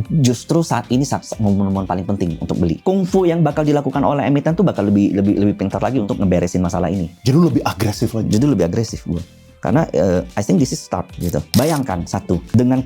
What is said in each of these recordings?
justru saat ini momen-momen paling penting untuk beli. Kungfu yang bakal dilakukan oleh emiten tuh bakal lebih pintar lagi untuk ngeberesin masalah ini. Jadi lebih agresif lagi. Jadi lebih agresif gue. Karena I think this is start gitu. Bayangkan satu, dengan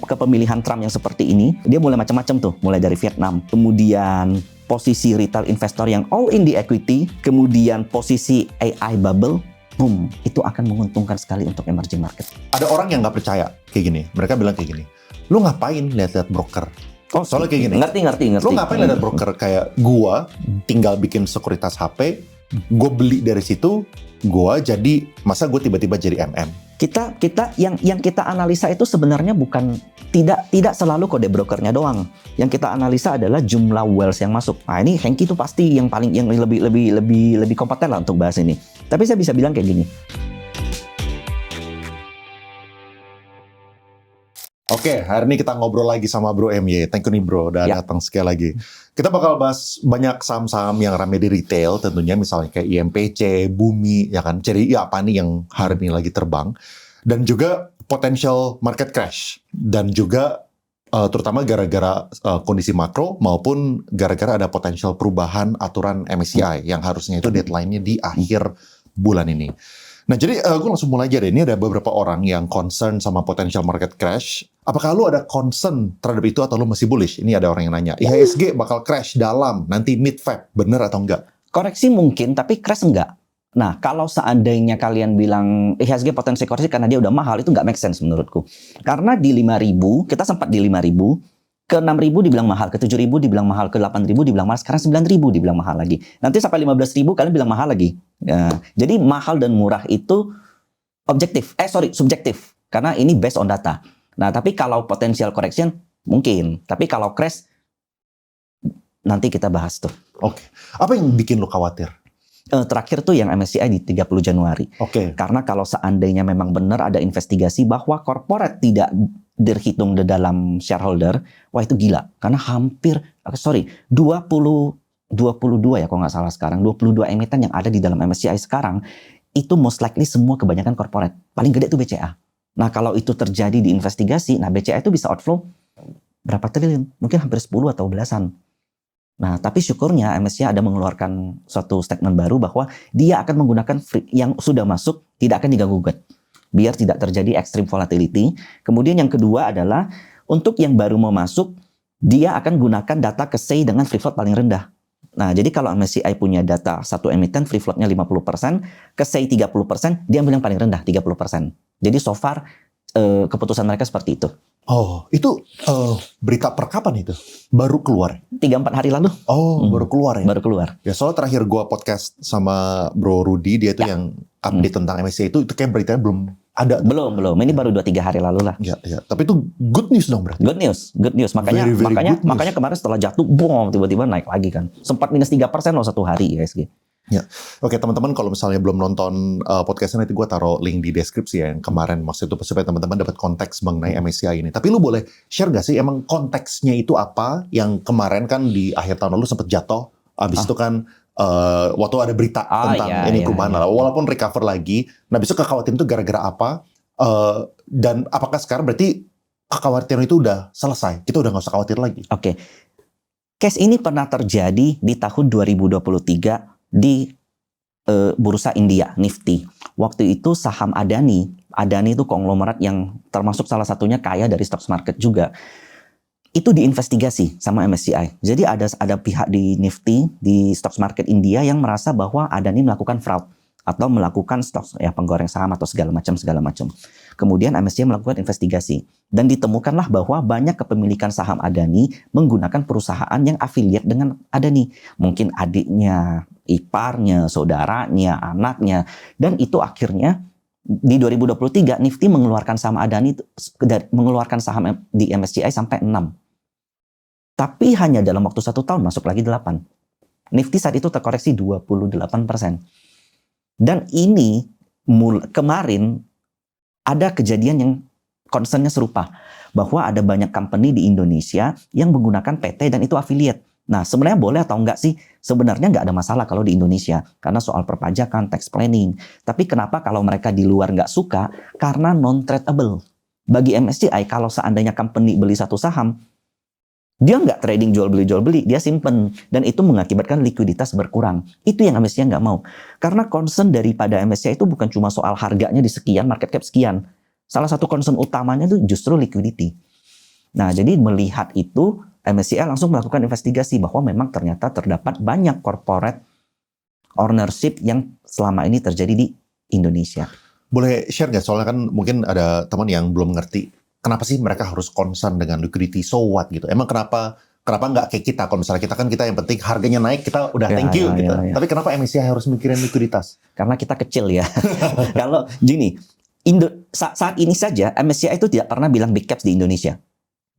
kepemilihan Trump yang seperti ini, dia mulai macam-macam tuh, mulai dari Vietnam, kemudian posisi retail investor yang all in the equity, kemudian posisi AI bubble, boom, itu akan menguntungkan sekali untuk emerging market. Ada orang yang nggak percaya kayak gini, mereka bilang kayak gini, lu ngapain lihat-lihat broker? Soalnya kayak gini, ngerti. lu ngapain lihat broker? Kayak gua tinggal bikin sekuritas HP, gue beli dari situ, gue jadi, masa gue tiba-tiba jadi MM? Kita yang kita analisa itu sebenarnya bukan tidak selalu kode brokernya doang. Yang kita analisa adalah jumlah wealth yang masuk. Nah, ini Hengki itu pasti yang lebih kompeten lah untuk bahas ini. Tapi saya bisa bilang kayak gini. Oke, hari ini kita ngobrol lagi sama Bro MY. Thank you nih Bro, udah datang sekali lagi. Kita bakal bahas banyak saham-saham yang rame di retail tentunya, misalnya kayak IMPC, Bumi, ya kan. Jadi apa nih yang hari ini lagi terbang. Dan juga potential market crash. Dan juga terutama gara-gara kondisi makro maupun gara-gara ada potential perubahan aturan MSCI yang harusnya itu deadline-nya di akhir bulan ini. Nah, jadi gue langsung mulai aja deh. Ini ada beberapa orang yang concern sama potential market crash. Apakah lu ada concern terhadap itu atau lu masih bullish? Ini ada orang yang nanya, IHSG bakal crash dalam nanti mid-Feb, bener atau enggak? Koreksi mungkin, tapi crash enggak. Nah, kalau seandainya kalian bilang IHSG potensi koreksi karena dia udah mahal, itu nggak make sense menurutku. Karena di 5.000, kita sempat di 5.000, ke 6.000 dibilang mahal, ke 7.000 dibilang mahal, ke 8.000 dibilang mahal, sekarang 9.000 dibilang mahal lagi. Nanti sampai 15.000 kalian bilang mahal lagi. Ya, jadi mahal dan murah itu subjektif. Karena ini based on data. Nah, tapi kalau potential correction, mungkin. Tapi kalau crash, nanti kita bahas tuh. Oke. Apa yang bikin lu khawatir? Terakhir tuh yang MSCI di 30 Januari. Oke. Karena kalau seandainya memang benar ada investigasi bahwa corporate tidak terhitung di dalam shareholder, wah itu gila. Karena hampir, 22 ya kalau nggak salah sekarang, 22 emiten yang ada di dalam MSCI sekarang, itu most likely semua kebanyakan corporate. Paling gede itu BCA. Nah kalau itu terjadi di investigasi, nah BCA itu bisa outflow berapa triliun? Mungkin hampir 10 atau belasan. Nah, tapi syukurnya MSCI ada mengeluarkan suatu statement baru bahwa dia akan menggunakan yang sudah masuk tidak akan diganggu-gugat biar tidak terjadi extreme volatility. Kemudian yang kedua adalah untuk yang baru mau masuk, dia akan gunakan data KSEI dengan free float paling rendah. Nah, jadi kalau MSCI punya data satu emiten free floatnya 50%, KSEI 30%, dia ambil yang paling rendah 30%. Jadi so far keputusan mereka seperti itu. Oh, itu berita per kapan itu? Baru keluar? 3-4 hari lalu. Oh, baru keluar ya? Baru keluar. Ya, soalnya terakhir gua podcast sama Bro Rudy, dia itu yang update tentang MSCI itu kayak beritanya belum ada. Belum. Ini baru 2-3 hari lalu lah. Ya. Tapi itu good news dong berarti? Good news. Makanya kemarin setelah jatuh, boom, tiba-tiba naik lagi kan. Sempat minus 3% loh satu hari IHSG. Ya, oke teman-teman, kalau misalnya belum nonton podcastnya, nanti gue taruh link di deskripsi ya yang kemarin, maksud itu supaya teman-teman dapat konteks mengenai MSCI ini. Tapi lu boleh share gak sih emang konteksnya itu apa yang kemarin kan di akhir tahun lalu sempat jatuh, abis itu kan waktu ada berita tentang perubahan lah, walaupun recover lagi. Nah besok kekhawatiran itu gara-gara apa? Dan apakah sekarang berarti kekhawatiran itu udah selesai? Kita udah gak usah khawatir lagi? Oke. Case ini pernah terjadi di tahun 2023 di bursa India, Nifty. Waktu itu saham Adani itu konglomerat yang termasuk salah satunya kaya dari stock market juga. Itu diinvestigasi sama MSCI. Jadi ada pihak di Nifty, di stock market India yang merasa bahwa Adani melakukan fraud atau melakukan stok penggoreng saham atau segala macam. Kemudian MSCI melakukan investigasi dan ditemukanlah bahwa banyak kepemilikan saham Adani menggunakan perusahaan yang afiliat dengan Adani. Mungkin adiknya, iparnya, saudaranya, anaknya, dan itu akhirnya di 2023 Nifty mengeluarkan saham Adani, mengeluarkan saham di MSCI sampai 6. Tapi hanya dalam waktu 1 tahun masuk lagi 8. Nifty saat itu terkoreksi 28%. Dan ini kemarin ada kejadian yang concernnya serupa, bahwa ada banyak company di Indonesia yang menggunakan PT dan itu affiliate. Nah, sebenarnya boleh atau enggak sih? Sebenarnya enggak ada masalah kalau di Indonesia, karena soal perpajakan, tax planning. Tapi kenapa kalau mereka di luar enggak suka? Karena non-tradable. Bagi MSCI, kalau seandainya company beli satu saham, Dia nggak trading jual beli, dia simpen. Dan itu mengakibatkan likuiditas berkurang. Itu yang MSCI nggak mau. Karena concern daripada MSCI itu bukan cuma soal harganya di sekian, market cap sekian. Salah satu concern utamanya itu justru liquidity. Nah, jadi melihat itu, MSCI langsung melakukan investigasi bahwa memang ternyata terdapat banyak corporate ownership yang selama ini terjadi di Indonesia. Boleh share nggak? Soalnya kan mungkin ada teman yang belum ngerti kenapa sih mereka harus concern dengan liquidity, so what gitu. Emang kenapa nggak kayak kita? Kalau misalnya kita kan yang penting harganya naik, kita udah thank you gitu. Tapi kenapa MSCI harus mikirin likuiditas? Karena kita kecil ya. Kalau gini, saat ini saja MSCI itu tidak pernah bilang big caps di Indonesia.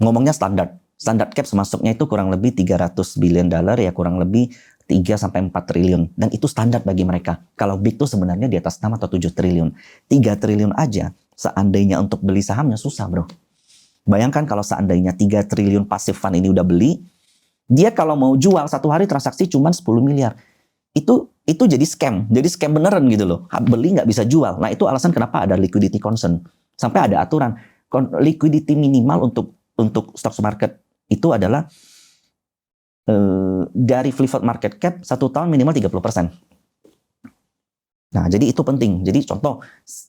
Ngomongnya standar. Standar caps masuknya itu kurang lebih $300 billion ya, kurang lebih 3-4 triliun. Dan itu standar bagi mereka. Kalau big itu sebenarnya di atas 6 atau 7 triliun. 3 triliun aja, seandainya untuk beli sahamnya susah bro. Bayangkan kalau seandainya 3 triliun passive fund ini udah beli, dia kalau mau jual satu hari transaksi cuma 10 miliar. Itu jadi scam beneran gitu loh. Beli nggak bisa jual. Nah itu alasan kenapa ada liquidity concern. Sampai ada aturan liquidity minimal untuk stock market itu adalah dari free float market cap 1 tahun minimal 30%. Nah, jadi itu penting. Jadi contoh,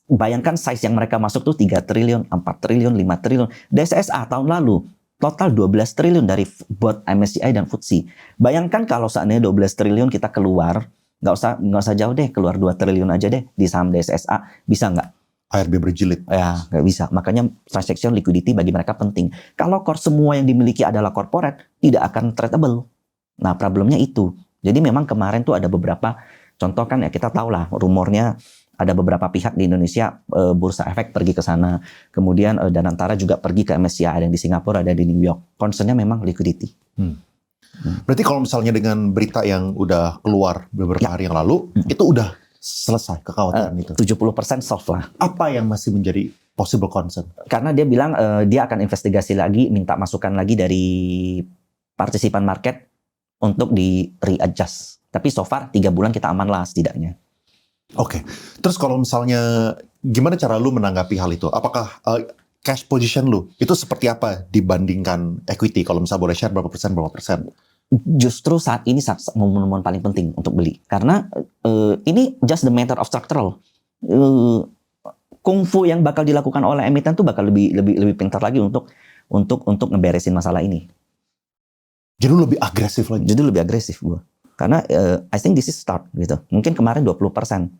bayangkan size yang mereka masuk tuh 3 triliun, 4 triliun, 5 triliun. DSSA tahun lalu total 12 triliun dari buat MSCI dan FTSE. Bayangkan kalau seandainya 12 triliun kita keluar, nggak usah jauh deh, keluar 2 triliun aja deh di saham DSSA, bisa nggak? ARB berjilid. Ya, nggak bisa. Makanya transaction liquidity bagi mereka penting. Kalau core semua yang dimiliki adalah corporate, tidak akan tradable. Nah, problemnya itu. Jadi memang kemarin tuh ada beberapa, contoh kan ya kita tahu lah, rumornya ada beberapa pihak di Indonesia, Bursa Efek pergi ke sana. Kemudian Danantara juga pergi ke MSCI, ada yang di Singapura, ada di New York. Concernnya memang liquidity. Berarti kalau misalnya dengan berita yang udah keluar beberapa hari yang lalu, itu udah selesai kekhawatiran itu? 70% solve lah. Apa yang masih menjadi possible concern? Karena dia bilang dia akan investigasi lagi, minta masukan lagi dari partisipan market untuk di readjust. Tapi so far 3 bulan kita aman lah setidaknya. Oke. Terus kalau misalnya gimana cara lu menanggapi hal itu? Apakah cash position lu itu seperti apa dibandingkan equity? Kalau misalnya boleh share berapa persen? Justru saat ini momen-momen paling penting untuk beli. Karena ini just the matter of structural. Kungfu yang bakal dilakukan oleh emiten tuh bakal lebih pintar lagi untuk ngeberesin masalah ini. Jadi lebih agresif lagi. Jadi lebih agresif gue. Karena I think this is start gitu. Mungkin kemarin 20%.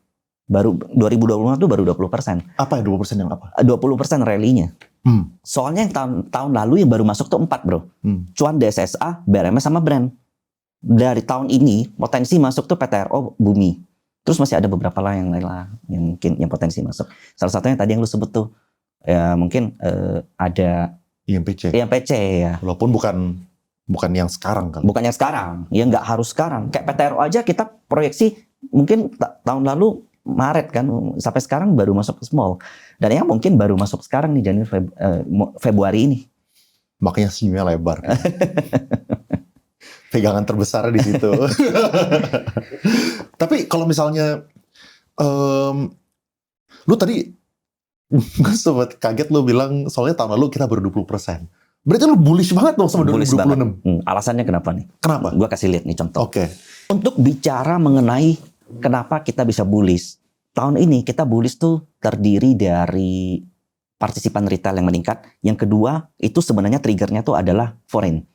Baru 2021 tuh baru 20%. Apa ya 20% yang apa? 20% rally-nya. Soalnya yang tahun lalu yang baru masuk tuh 4 bro. Cuan DSSA, BRMS sama Brand. Dari tahun ini potensi masuk tuh PTRO, Bumi. Terus masih ada beberapa lah yang lain lah yang mungkin yang potensi masuk. Salah satunya tadi yang lu sebut tuh ya mungkin ada IMPC ya. Walaupun bukan yang sekarang kan. Bukan yang sekarang. Ya nggak harus sekarang. Kayak PTRO aja kita proyeksi mungkin tahun lalu Maret kan, sampai sekarang baru masuk ke small. Dan yang mungkin baru masuk sekarang nih Januari Februari ini. Makanya senyumnya lebar. Pegangan terbesar di situ. Tapi kalau misalnya lu tadi gue sempat kaget lu bilang soalnya tahun lalu kita baru 20%. Berarti lu bullish banget dong sama 2026. Alasannya kenapa nih? Kenapa? Gue kasih lihat nih contoh. Oke. Untuk bicara mengenai kenapa kita bisa bullish. Tahun ini kita bullish tuh terdiri dari partisipan retail yang meningkat. Yang kedua, itu sebenarnya triggernya tuh adalah foreign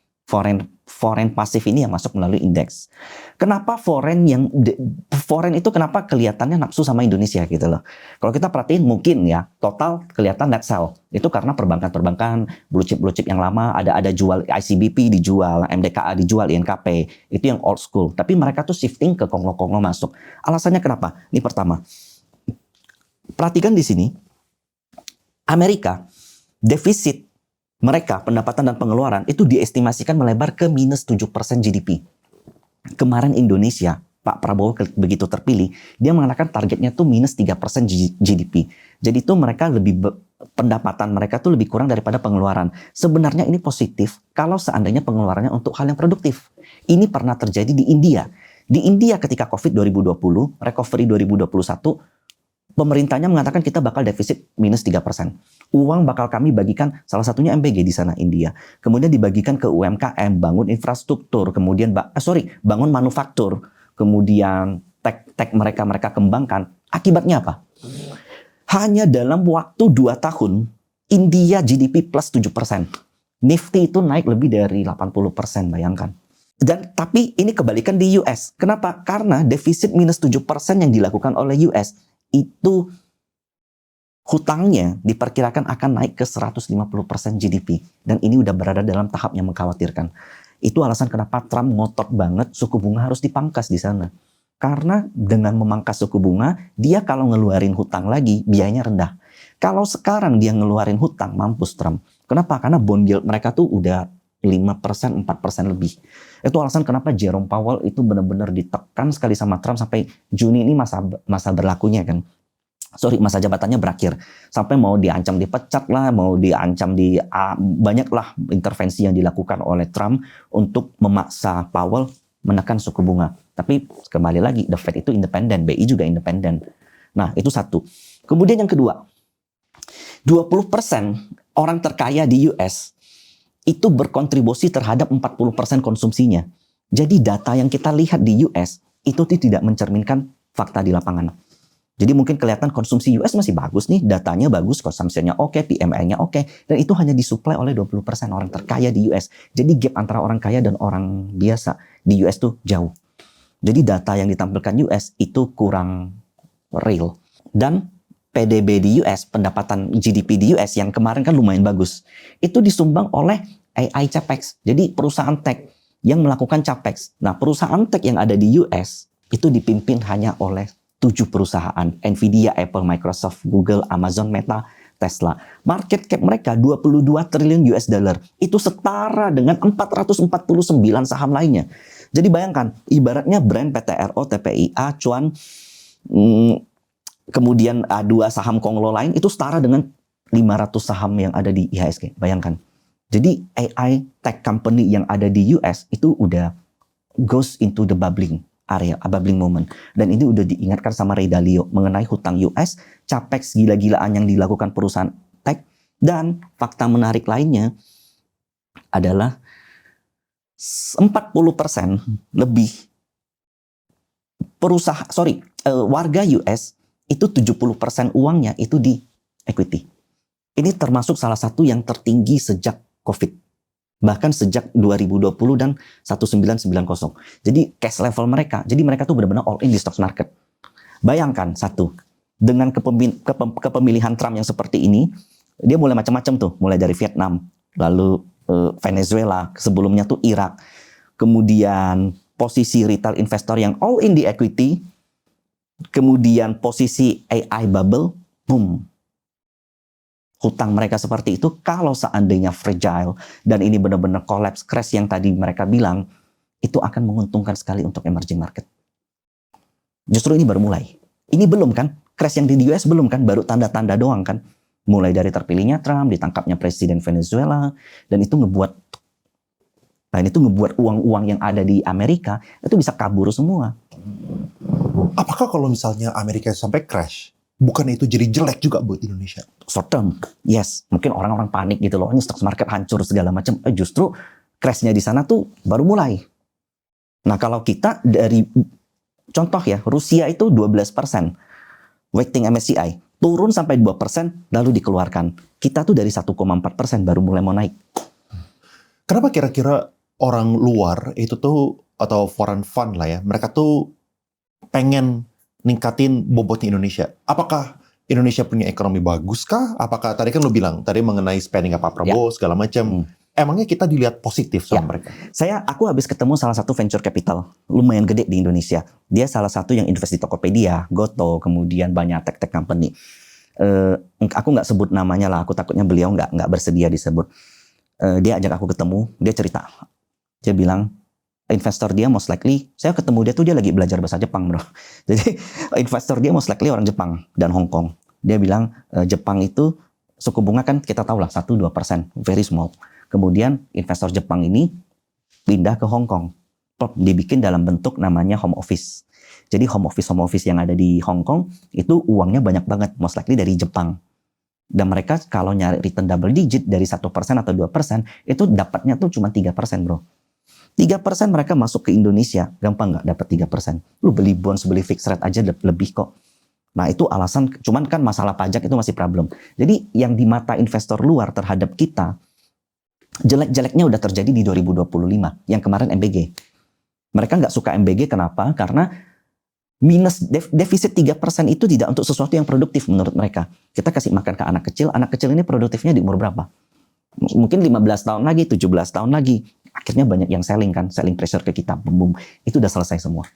pasif ini yang masuk melalui indeks. Kenapa foreign itu kenapa kelihatannya nafsu sama Indonesia gitu loh. Kalau kita perhatiin mungkin ya total kelihatan net sell. Itu karena perbankan blue chip yang lama ada jual ICBP dijual, MDKA dijual, INKP. Itu yang old school. Tapi mereka tuh shifting ke konglo-konglo masuk. Alasannya kenapa? Ini pertama. Perhatikan di sini Amerika defisit mereka pendapatan dan pengeluaran itu diestimasikan melebar ke minus 7% GDP. Kemarin Indonesia, Pak Prabowo begitu terpilih, dia mengatakan targetnya tuh minus 3% GDP. Jadi itu mereka pendapatan mereka tuh lebih kurang daripada pengeluaran. Sebenarnya ini positif kalau seandainya pengeluarannya untuk hal yang produktif. Ini pernah terjadi di India. Di India ketika COVID 2020, recovery 2021, pemerintahnya mengatakan kita bakal defisit minus 3%. Uang bakal kami bagikan, salah satunya MBG di sana India. Kemudian dibagikan ke UMKM, bangun infrastruktur, kemudian bangun manufaktur, kemudian tech mereka kembangkan. Akibatnya apa? Hanya dalam waktu 2 tahun, India GDP plus 7%. Nifty itu naik lebih dari 80%, bayangkan. Tapi ini kebalikan di US. Kenapa? Karena defisit minus 7% yang dilakukan oleh US, itu hutangnya diperkirakan akan naik ke 150% GDP. Dan ini udah berada dalam tahap yang mengkhawatirkan. Itu alasan kenapa Trump ngotot banget suku bunga harus dipangkas di sana. Karena dengan memangkas suku bunga, dia kalau ngeluarin hutang lagi, biayanya rendah. Kalau sekarang dia ngeluarin hutang, mampus Trump. Kenapa? Karena bond yield mereka tuh udah 5%, 4% lebih. Itu alasan kenapa Jerome Powell itu benar-benar ditekan sekali sama Trump sampai Juni ini masa berlakunya kan. Masa jabatannya berakhir. Sampai mau diancam dipecat lah, mau diancam banyaklah intervensi yang dilakukan oleh Trump untuk memaksa Powell menekan suku bunga. Tapi kembali lagi, The Fed itu independen, BI juga independen. Nah, itu satu. Kemudian yang kedua, 20% orang terkaya di US itu berkontribusi terhadap 40% konsumsinya. Jadi data yang kita lihat di US itu tidak mencerminkan fakta di lapangan. Jadi mungkin kelihatan konsumsi US masih bagus nih, datanya bagus, konsumsinya oke, PMI-nya oke, dan itu hanya disuplai oleh 20% orang terkaya di US. Jadi gap antara orang kaya dan orang biasa di US tuh jauh. Jadi data yang ditampilkan US itu kurang real. Dan PDB di US, pendapatan GDP di US yang kemarin kan lumayan bagus, itu disumbang oleh AI Capex. Jadi perusahaan tech yang melakukan Capex. Nah, perusahaan tech yang ada di US itu dipimpin hanya oleh 7 perusahaan, Nvidia, Apple, Microsoft, Google, Amazon, Meta, Tesla. Market cap mereka 22 triliun US dollar. Itu setara dengan 449 saham lainnya. Jadi bayangkan, ibaratnya brand PTRO, TPI, Acuan, kemudian A2 saham Konglo lain itu setara dengan 500 saham yang ada di IHSG. Bayangkan. Jadi AI tech company yang ada di US itu udah goes into the bubbling area, a bubbling moment. Dan ini udah diingatkan sama Ray Dalio mengenai hutang US, capex gila-gilaan yang dilakukan perusahaan tech, dan fakta menarik lainnya adalah 40% lebih warga US itu 70% uangnya itu di equity. Ini termasuk salah satu yang tertinggi sejak COVID. Bahkan sejak 2020 dan 1990. Jadi cash level mereka, jadi mereka tuh benar-benar all in di stock market. Bayangkan dengan kepemilihan Trump yang seperti ini, dia mulai macam-macam tuh, mulai dari Vietnam, lalu Venezuela, sebelumnya tuh Irak. Kemudian posisi retail investor yang all in di equity, kemudian posisi AI bubble, boom. Hutang mereka seperti itu, kalau seandainya fragile dan ini benar-benar collapse, crash yang tadi mereka bilang, itu akan menguntungkan sekali untuk emerging market. Justru ini baru mulai. Ini belum kan? Crash yang di US belum kan? Baru tanda-tanda doang kan? Mulai dari terpilihnya Trump, ditangkapnya Presiden Venezuela, dan itu ngebuat uang-uang yang ada di Amerika itu bisa kabur semua. Apakah kalau misalnya Amerika sampai crash, bukan itu jadi jelek juga buat Indonesia? Short term, yes. Mungkin orang-orang panik gitu loh, ini stock market hancur segala macam. Justru crashnya di sana tuh baru mulai. Nah kalau kita dari contoh ya, Rusia itu 12% weighting MSCI, turun sampai 2% lalu dikeluarkan. Kita tuh dari 1,4% baru mulai mau naik. Kenapa kira-kira orang luar itu tuh, atau foreign fund lah ya, mereka tuh pengen ningkatin bobotnya Indonesia? Apakah Indonesia punya ekonomi bagus kah? Apakah tadi kan lo bilang tadi mengenai spending Pak Prabowo segala macam. Emangnya kita dilihat positif sama mereka? Aku habis ketemu salah satu venture capital lumayan gede di Indonesia. Dia salah satu yang invest di Tokopedia, Goto, kemudian banyak tech company. Aku nggak sebut namanya lah, aku takutnya beliau nggak bersedia disebut. Dia ajak aku ketemu, dia cerita. Dia bilang, investor dia most likely, saya ketemu dia tuh dia lagi belajar bahasa Jepang bro. Jadi investor dia most likely orang Jepang dan Hong Kong. Dia bilang Jepang itu suku bunga kan kita tahu lah 1-2%, very small. Kemudian investor Jepang ini pindah ke Hong Kong. Dibikin dalam bentuk namanya home office. Jadi home office yang ada di Hong Kong itu uangnya banyak banget, most likely dari Jepang. Dan mereka kalau nyari return double digit dari 1% atau 2%, itu dapatnya tuh cuma 3%, bro. 3% mereka masuk ke Indonesia, gampang nggak dapat 3%? Lu beli bonds, beli fixed rate aja lebih kok. Nah itu alasan, cuman kan masalah pajak itu masih problem. Jadi yang di mata investor luar terhadap kita, jelek-jeleknya udah terjadi di 2025, yang kemarin MBG. Mereka nggak suka MBG, kenapa? Karena minus defisit 3% itu tidak untuk sesuatu yang produktif menurut mereka. Kita kasih makan ke anak kecil ini produktifnya di umur berapa? Mungkin 15 tahun lagi, 17 tahun lagi. Akhirnya banyak yang selling pressure ke kita, boom, itu udah selesai semua.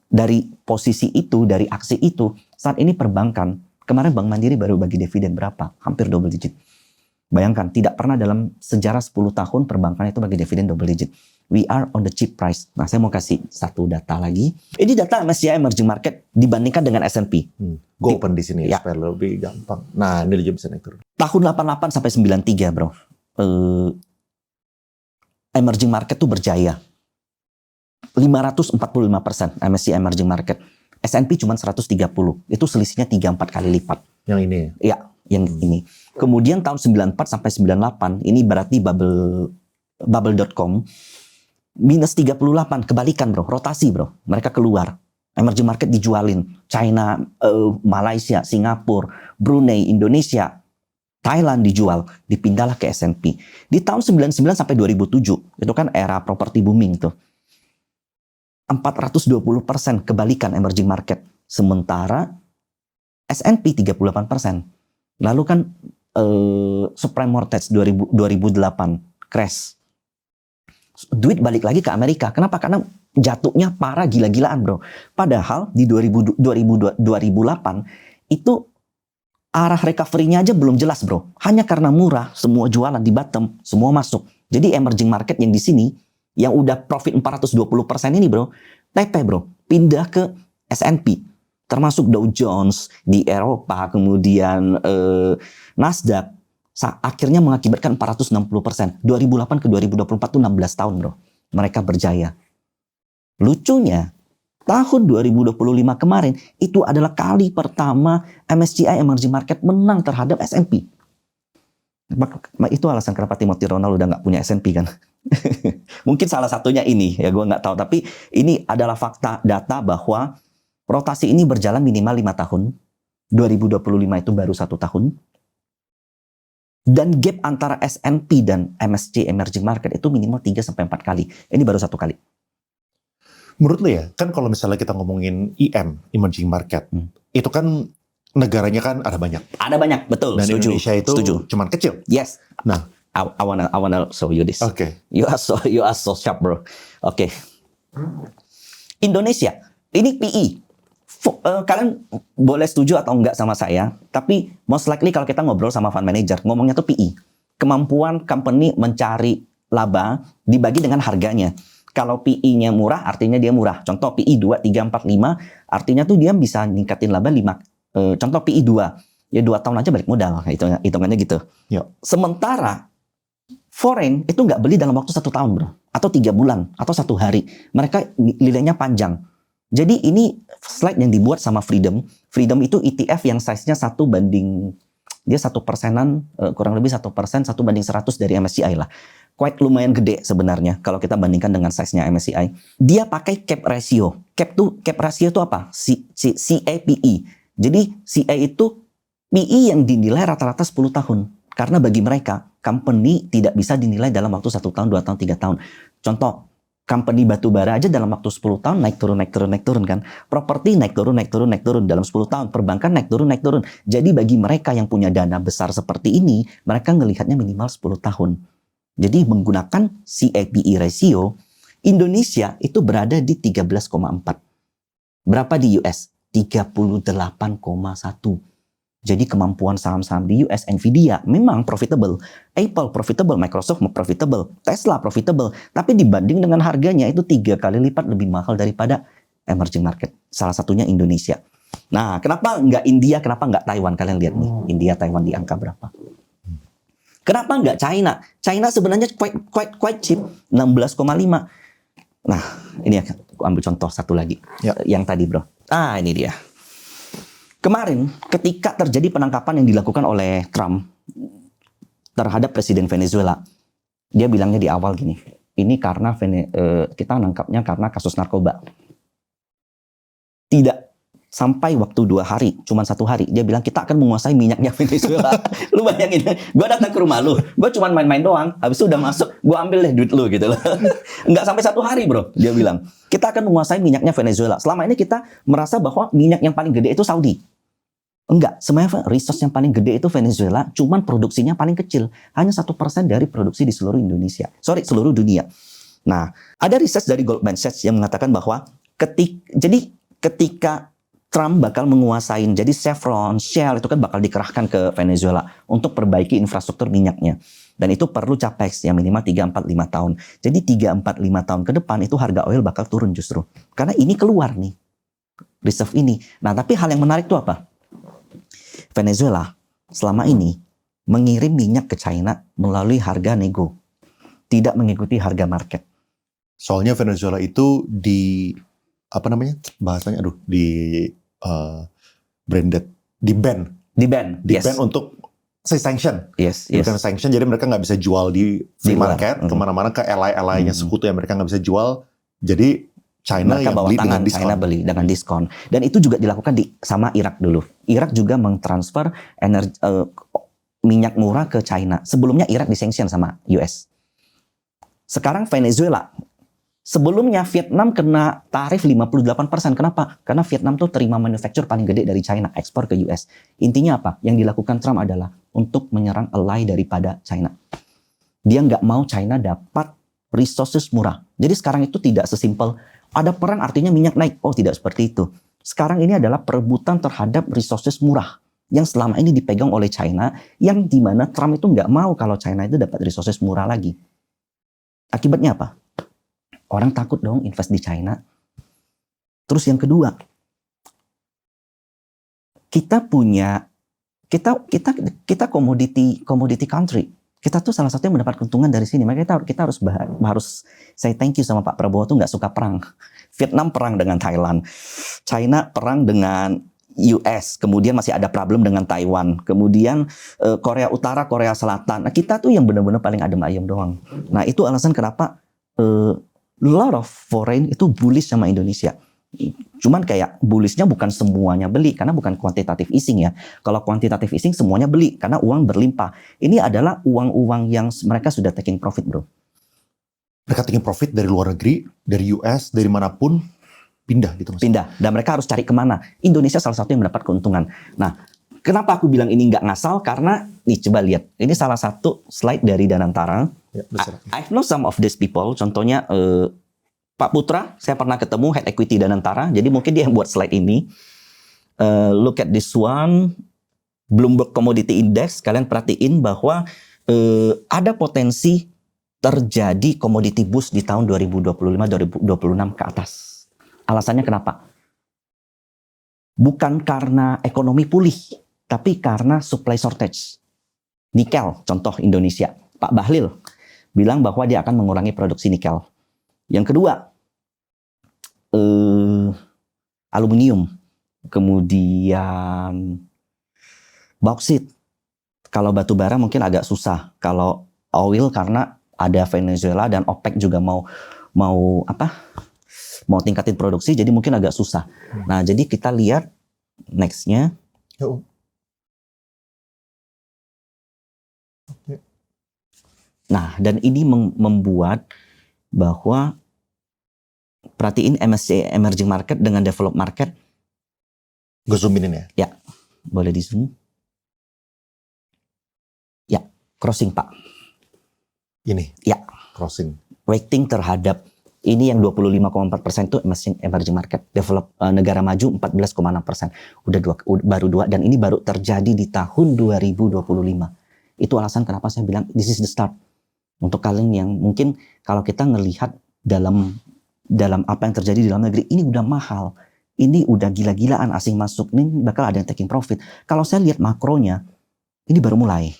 Dari posisi itu, dari aksi itu, saat ini perbankan, kemarin Bank Mandiri baru bagi dividen berapa? Hampir double digit. Bayangkan, tidak pernah dalam sejarah 10 tahun perbankan itu bagi dividen double digit. We are on the cheap price. Nah, saya mau kasih satu data lagi. Ini data MSCI Emerging Market dibandingkan dengan S&P. Gue open di sini Ya. supaya lebih gampang. Nah, ini dia bisa naik turun. Tahun 88 sampai 93, bro. Emerging Market tuh berjaya. 545% MSCI Emerging Market. S&P cuma 130. Itu selisihnya 3-4 kali lipat. Yang ini. Ya, yang ini. Kemudian tahun 94 sampai 98, ini berarti bubble.com, minus 38, kebalikan bro, rotasi bro. Mereka keluar, emerging market dijualin. China, Malaysia, Singapura, Brunei, Indonesia, Thailand dijual, dipindahlah ke S&P. Di tahun 99 sampai 2007, itu kan era properti booming tuh. 420% kebalikan emerging market. Sementara S&P 38%. Lalu kan subprime mortgage 2008 crash. Duit balik lagi ke Amerika. Kenapa? Karena jatuhnya parah gila-gilaan bro. Padahal di 2008 itu arah recovery-nya aja belum jelas bro. Hanya karena murah, semua jualan di bottom, semua masuk. Jadi emerging market yang di sini, yang udah profit 420% ini bro, TP bro, pindah ke S&P. Termasuk Dow Jones di Eropa, kemudian Nasdaq, akhirnya mengakibatkan 460%. 2008 ke 2024 itu 16 tahun bro. Mereka berjaya. Lucunya, tahun 2025 kemarin, itu adalah kali pertama MSCI Emerging Market menang terhadap S&P. Itu alasan kenapa Timothy Ronald udah nggak punya S&P kan. Mungkin salah satunya ini, ya gue nggak tahu. Tapi ini adalah fakta data bahwa rotasi ini berjalan minimal 5 tahun. 2025 itu baru 1 tahun. Dan gap antara S&P dan MSCI Emerging Market itu minimal 3-4 kali. Ini baru 1 kali. Menurut lo ya, kan kalau misalnya kita ngomongin EM, Emerging Market, itu kan negaranya kan ada banyak. Ada banyak, betul. Dan setuju. Indonesia itu cuman kecil. Yes. Nah, I wanna show you this. Oke. You are so sharp, bro. Oke. Indonesia, ini PE. Kalian boleh setuju atau enggak sama saya, tapi most likely kalau kita ngobrol sama fund manager, ngomongnya tuh PE. Kemampuan company mencari laba dibagi dengan harganya. Kalau PE-nya murah, artinya dia murah. Contoh PE 2, 3, 4, 5, artinya tuh dia bisa ningkatin laba 5. Contoh PE 2, ya 2 tahun aja balik modal. Hitungannya gitu. Yuk. Sementara foreign itu nggak beli dalam waktu 1 tahun bro. Atau 3 bulan, atau 1 hari. Mereka nilainya panjang. Jadi ini slide yang dibuat sama Freedom. Freedom itu ETF yang size-nya 1 banding, dia 1%-an, kurang lebih 1%, 1 banding 100 dari MSCI lah. Quite lumayan gede sebenarnya kalau kita bandingkan dengan size-nya MSCI. Dia pakai cap ratio. Cap ratio itu apa? CAPE. Jadi CA itu PE yang dinilai rata-rata 10 tahun. Karena bagi mereka, company tidak bisa dinilai dalam waktu 1 tahun, 2 tahun, 3 tahun. Contoh, company batubara aja dalam waktu 10 tahun naik turun kan. Properti naik turun dalam 10 tahun. Perbankan naik turun. Jadi bagi mereka yang punya dana besar seperti ini, mereka ngelihatnya minimal 10 tahun. Jadi menggunakan CAPE ratio, Indonesia itu berada di 13,4. Berapa di US? 38,1. Jadi kemampuan saham-saham di US, Nvidia memang profitable, Apple profitable, Microsoft profitable, Tesla profitable, tapi dibanding dengan harganya itu 3 kali lipat lebih mahal daripada emerging market. Salah satunya Indonesia. Nah, kenapa nggak India, kenapa nggak Taiwan? Kalian lihat nih, India, Taiwan di angka berapa? Kenapa nggak China? China sebenarnya quite cheap, 16,5. Nah, ini aku ambil contoh satu lagi, Ya. yang tadi bro. Ini dia. Kemarin ketika terjadi penangkapan yang dilakukan oleh Trump terhadap Presiden Venezuela, dia bilangnya di awal gini, ini karena kita nangkapnya karena kasus narkoba. Tidak sampai waktu 2 hari, cuma 1 hari, dia bilang kita akan menguasai minyaknya Venezuela. Lu bayangin, gue datang ke rumah lu, gue cuma main-main doang, habis itu udah masuk, gue ambil deh duit lu gitu loh. Nggak sampai 1 hari bro, dia bilang kita akan menguasai minyaknya Venezuela. Selama ini kita merasa bahwa minyak yang paling gede itu Saudi. Enggak, sebenarnya resource yang paling gede itu Venezuela, cuman produksinya paling kecil, hanya 1% dari produksi di seluruh seluruh dunia. Nah, ada riset dari Goldman Sachs yang mengatakan bahwa ketika Trump bakal menguasain, jadi Chevron, Shell itu kan bakal dikerahkan ke Venezuela untuk perbaiki infrastruktur minyaknya. Dan itu perlu capex yang minimal 3-4-5 tahun. Jadi 3-4-5 tahun ke depan itu harga oil bakal turun justru. Karena ini keluar nih, reserve ini. Nah tapi hal yang menarik itu apa? Venezuela selama ini mengirim minyak ke China melalui harga nego. Tidak mengikuti harga market. Soalnya Venezuela itu bahasanya branded, di ban Yes. untuk sanction. Yes. Bukan sanction, jadi mereka nggak bisa jual di free market kemana-mana ke ally-nya sekutu yang mereka nggak bisa jual. Jadi China mereka yang bawa beli tangan, dengan diskon. China beli dengan diskon. Dan itu juga dilakukan sama Irak dulu. Irak juga mentransfer minyak murah ke China. Sebelumnya Irak disanction sama US. Sekarang Venezuela. Sebelumnya Vietnam kena tarif 58%. Kenapa? Karena Vietnam tuh terima manufacture paling gede dari China, ekspor ke US. Intinya apa? Yang dilakukan Trump adalah untuk menyerang ally daripada China. Dia nggak mau China dapat resources murah. Jadi sekarang itu tidak sesimpel ada perang artinya minyak naik. Oh, tidak seperti itu. Sekarang ini adalah perebutan terhadap resources murah yang selama ini dipegang oleh China, yang dimana Trump itu nggak mau kalau China itu dapat resources murah lagi. Akibatnya apa? Orang takut dong invest di China. Terus yang kedua, kita commodity country. Kita tuh salah satu yang mendapat keuntungan dari sini. Makanya kita harus say thank you sama Pak Prabowo tuh nggak suka perang. Vietnam perang dengan Thailand, China perang dengan US, kemudian masih ada problem dengan Taiwan, kemudian Korea Utara, Korea Selatan. Nah, kita tuh yang benar-benar paling adem ayem doang. Nah itu alasan kenapa lot of foreign itu bullish sama Indonesia. Cuman kayak bullishnya bukan semuanya beli, karena bukan quantitative easing ya. Kalau quantitative easing semuanya beli, karena uang berlimpah. Ini adalah uang-uang yang mereka sudah taking profit bro. Mereka taking profit dari luar negeri, dari US, dari manapun, pindah gitu mas. Pindah, dan mereka harus cari kemana. Indonesia salah satu yang mendapat keuntungan. Nah, kenapa aku bilang ini nggak ngasal? Karena, nih coba lihat, ini salah satu slide dari Danantara. Ya, I know some of these people, contohnya Pak Putra, saya pernah ketemu head equity Danantara, jadi mungkin dia yang buat slide ini. Look at this one, Bloomberg Commodity Index, kalian perhatiin bahwa ada potensi terjadi commodity boost di tahun 2025-2026 ke atas. Alasannya kenapa? Bukan karena ekonomi pulih, tapi karena supply shortage. Nikel, contoh Indonesia. Pak Bahlil bilang bahwa dia akan mengurangi produksi nikel. Yang kedua, aluminium. Kemudian bauksit. Kalau batu bara mungkin agak susah. Kalau oil karena ada Venezuela dan OPEC juga mau tingkatin produksi, jadi mungkin agak susah. Nah, jadi kita lihat next-nya. Nah, dan ini membuat bahwa perhatiin MSCI emerging market dengan developed market. Gue zoom in ya. Ya, boleh di zoom. Ya, crossing Pak. Ini. Ya, crossing. Weighting terhadap ini yang 25,4% itu emerging market, develop negara maju 14,6%. Baru 2 dan ini baru terjadi di tahun 2025. Itu alasan kenapa saya bilang this is the start. Untuk kalian yang mungkin kalau kita ngelihat dalam apa yang terjadi di dalam negeri, ini udah mahal. Ini udah gila-gilaan asing masuk, ini bakal ada yang taking profit. Kalau saya lihat makronya, ini baru mulai.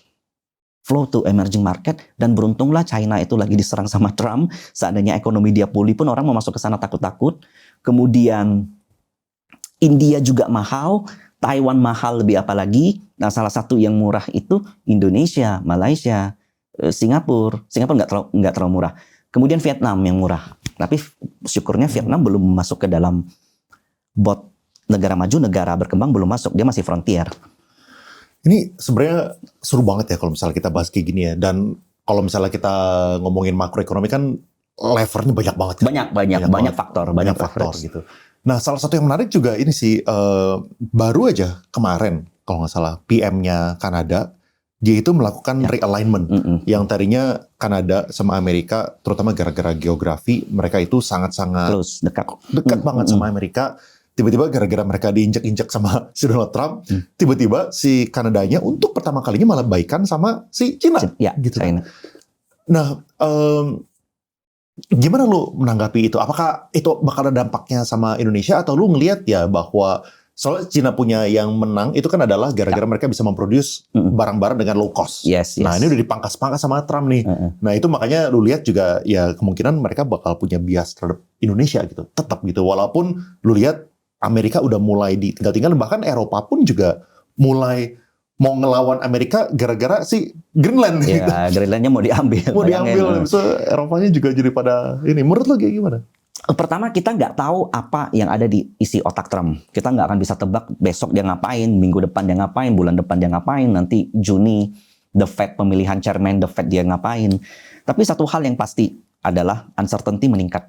Flow to emerging market, dan beruntunglah China itu lagi diserang sama Trump. Seandainya ekonomi dia pulih pun orang mau masuk ke sana takut-takut. Kemudian India juga mahal, Taiwan mahal lebih apa lagi. Nah, salah satu yang murah itu Indonesia, Malaysia, Singapura. Singapura nggak terlalu murah. Kemudian Vietnam yang murah. Tapi syukurnya Vietnam belum masuk ke dalam bot negara maju, negara berkembang belum masuk. Dia masih frontier. Ini sebenarnya seru banget ya kalau misalnya kita bahas kayak gini ya. Dan kalau misalnya kita ngomongin makroekonomi kan levernya banyak banget. Banyak faktor. Banyak faktor gitu. Nah, salah satu yang menarik juga ini sih, baru aja kemarin kalau nggak salah PM-nya Kanada, dia itu melakukan realignment. Yang tadinya Kanada sama Amerika, terutama gara-gara geografi, mereka itu sangat-sangat close, dekat banget sama Amerika. Tiba-tiba gara-gara mereka diinjek-injek sama si Donald Trump, tiba-tiba si Kanadanya untuk pertama kalinya malah baikan sama si Cina. Gitu. China. Nah, gimana lu menanggapi itu? Apakah itu bakal ada dampaknya sama Indonesia atau lu ngelihat ya bahwa soalnya Cina punya yang menang itu kan adalah gara-gara mereka bisa memproduce barang-barang dengan low cost. Yes. Nah, ini udah dipangkas-pangkas sama Trump nih. Nah, itu makanya lu lihat juga ya kemungkinan mereka bakal punya bias terhadap Indonesia gitu. Tetap gitu. Walaupun lu lihat Amerika udah mulai ditinggal-tinggal, bahkan Eropa pun juga mulai mau ngelawan Amerika gara-gara si Greenland. Ya, gitu. Greenlandnya mau diambil. Mau diambil, so Eropanya juga jadi pada ini. Menurut lo kayak gimana? Pertama, kita nggak tahu apa yang ada di isi otak Trump. Kita nggak akan bisa tebak besok dia ngapain, minggu depan dia ngapain, bulan depan dia ngapain, nanti Juni The Fed, pemilihan chairman The Fed dia ngapain. Tapi satu hal yang pasti adalah uncertainty meningkat.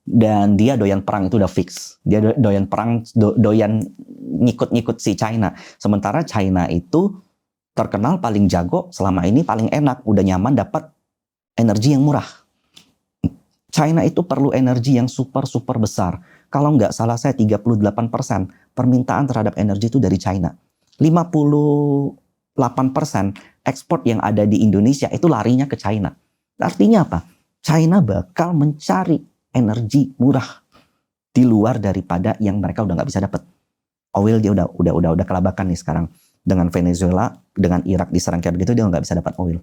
Dan dia doyan perang itu udah fix. Dia doyan perang, doyan ngikut-ngikut si China. Sementara China itu terkenal paling jago selama ini, paling enak, udah nyaman dapat energi yang murah. China itu perlu energi yang super besar. Kalau nggak salah saya 38% permintaan terhadap energi itu dari China. 58% ekspor yang ada di Indonesia itu larinya ke China. Artinya apa? China bakal mencari energi murah di luar daripada yang mereka udah nggak bisa dapat. Oil dia udah kelabakan nih sekarang dengan Venezuela, dengan Irak diserang kayak begitu dia nggak bisa dapat oil.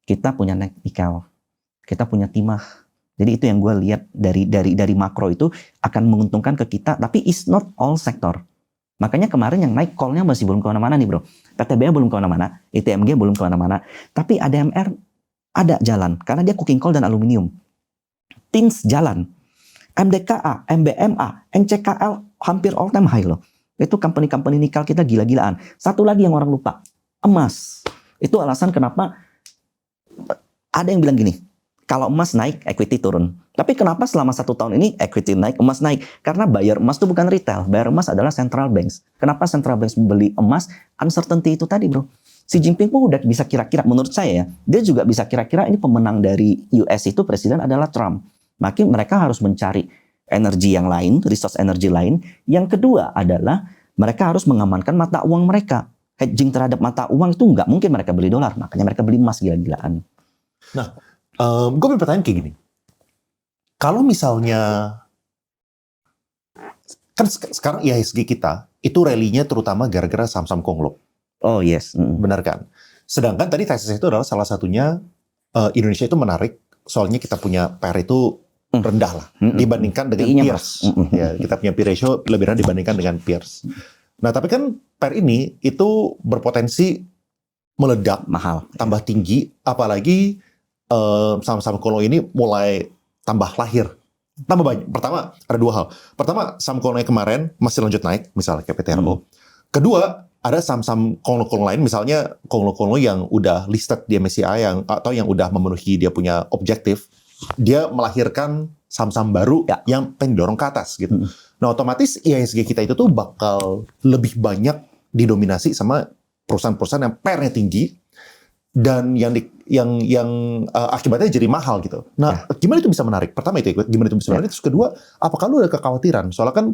Kita punya nikel, kita punya timah. Jadi itu yang gue lihat dari makro itu akan menguntungkan ke kita, tapi it's not all sector. Makanya kemarin yang naik call-nya masih belum kemana-mana nih bro. PTBA belum kemana-mana, ITMG belum kemana-mana, tapi ADMR ada jalan karena dia coking coal dan aluminium. Tins jalan, MDKA, MBMA, NCKL hampir all time high loh. Itu company-company nikel kita gila-gilaan. Satu lagi yang orang lupa, emas. Itu alasan kenapa ada yang bilang gini, kalau emas naik, equity turun. Tapi kenapa selama 1 tahun ini equity naik, emas naik? Karena buyer emas itu bukan retail, buyer emas adalah central banks. Kenapa central banks beli emas? Uncertainty itu tadi bro. Xi Jinping pun udah bisa kira-kira, menurut saya ya, dia juga bisa kira-kira ini pemenang dari US itu presiden adalah Trump. Maka mereka harus mencari energi yang lain, resource energi lain. Yang kedua adalah mereka harus mengamankan mata uang mereka. Hedging terhadap mata uang itu nggak mungkin mereka beli dolar, makanya mereka beli emas gila-gilaan. Nah, gue punya pertanyaan kayak gini. Kalau misalnya, kan sekarang IHSG kita, itu rally-nya terutama gara-gara saham-saham konglom. Oh yes. Benar kan? Sedangkan tadi tesis itu adalah salah satunya Indonesia itu menarik, soalnya kita punya PER itu rendah lah dibandingkan dengan peers. Ya, kita punya P ratio lebih rendah dibandingkan dengan peers. Nah, tapi kan PER ini itu berpotensi meledak, mahal, tambah tinggi, apalagi saham-saham kolong ini mulai tambah lahir, tambah banyak. Pertama, ada 2 hal. Pertama, saham kolongnya kemarin masih lanjut naik, misalnya kayak PTRO. Kedua, ada saham-saham kolong-kolong lain, misalnya kolong-kolong yang udah listed di MSCI atau yang udah memenuhi dia punya objektif, dia melahirkan saham-saham baru yang pengen dorong ke atas gitu. Nah, otomatis IHSG kita itu tuh bakal lebih banyak didominasi sama perusahaan-perusahaan yang PER-nya tinggi dan yang akibatnya jadi mahal gitu. Nah, gimana itu bisa menarik? Pertama itu, gimana itu bisa menarik? Terus kedua, apakah lu ada kekhawatiran? Soalnya kan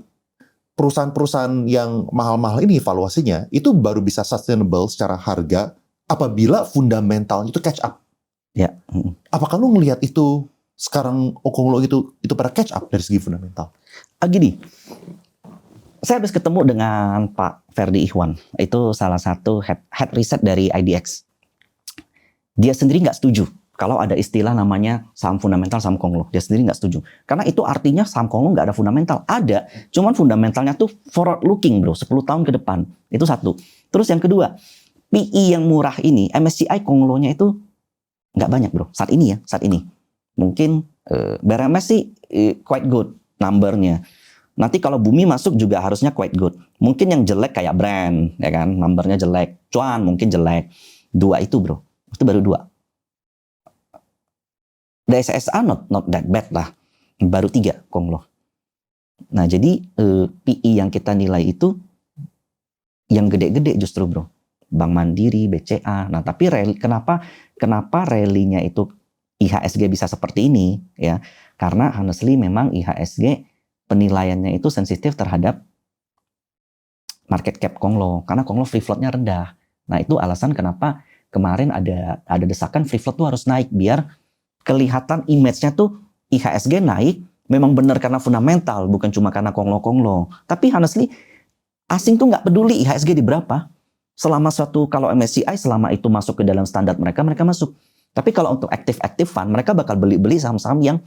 perusahaan-perusahaan yang mahal-mahal ini valuasinya itu baru bisa sustainable secara harga apabila fundamentalnya itu catch up. Ya. Apakah lu ngelihat itu sekarang Okonglo itu pada catch up dari segi fundamental? Gini, saya habis ketemu dengan Pak Ferdi Ikhwan, itu salah satu head research dari IDX. Dia sendiri nggak setuju kalau ada istilah namanya saham fundamental, saham konglo. Dia sendiri nggak setuju. Karena itu artinya saham konglo nggak ada fundamental. Ada, cuman fundamentalnya tuh forward looking bro, 10 tahun ke depan. Itu satu. Terus yang kedua, PE yang murah ini, MSCI konglonya itu nggak banyak bro. Saat ini ya, saat ini. Mungkin BRMS sih quite good numbernya. Nanti kalau Bumi masuk juga harusnya quite good. Mungkin yang jelek kayak Brand, ya kan, numbernya jelek. Cuan mungkin jelek. 2 itu bro, itu baru 2. DSSA not that bad lah, baru 3 konglo. Nah jadi PE yang kita nilai itu yang gede-gede justru bro, Bank Mandiri, BCA. Nah tapi kenapa rally-nya itu IHSG bisa seperti ini ya? Karena honestly memang IHSG penilaiannya itu sensitif terhadap market cap konglo, karena konglo free float-nya rendah. Nah itu alasan kenapa kemarin ada desakan free float tuh harus naik biar kelihatan image-nya tuh IHSG naik memang benar karena fundamental, bukan cuma karena konglo-konglo. Tapi honestly, asing tuh nggak peduli IHSG di berapa. Kalau MSCI selama itu masuk ke dalam standar mereka masuk. Tapi kalau untuk active fund, mereka bakal beli saham-saham yang,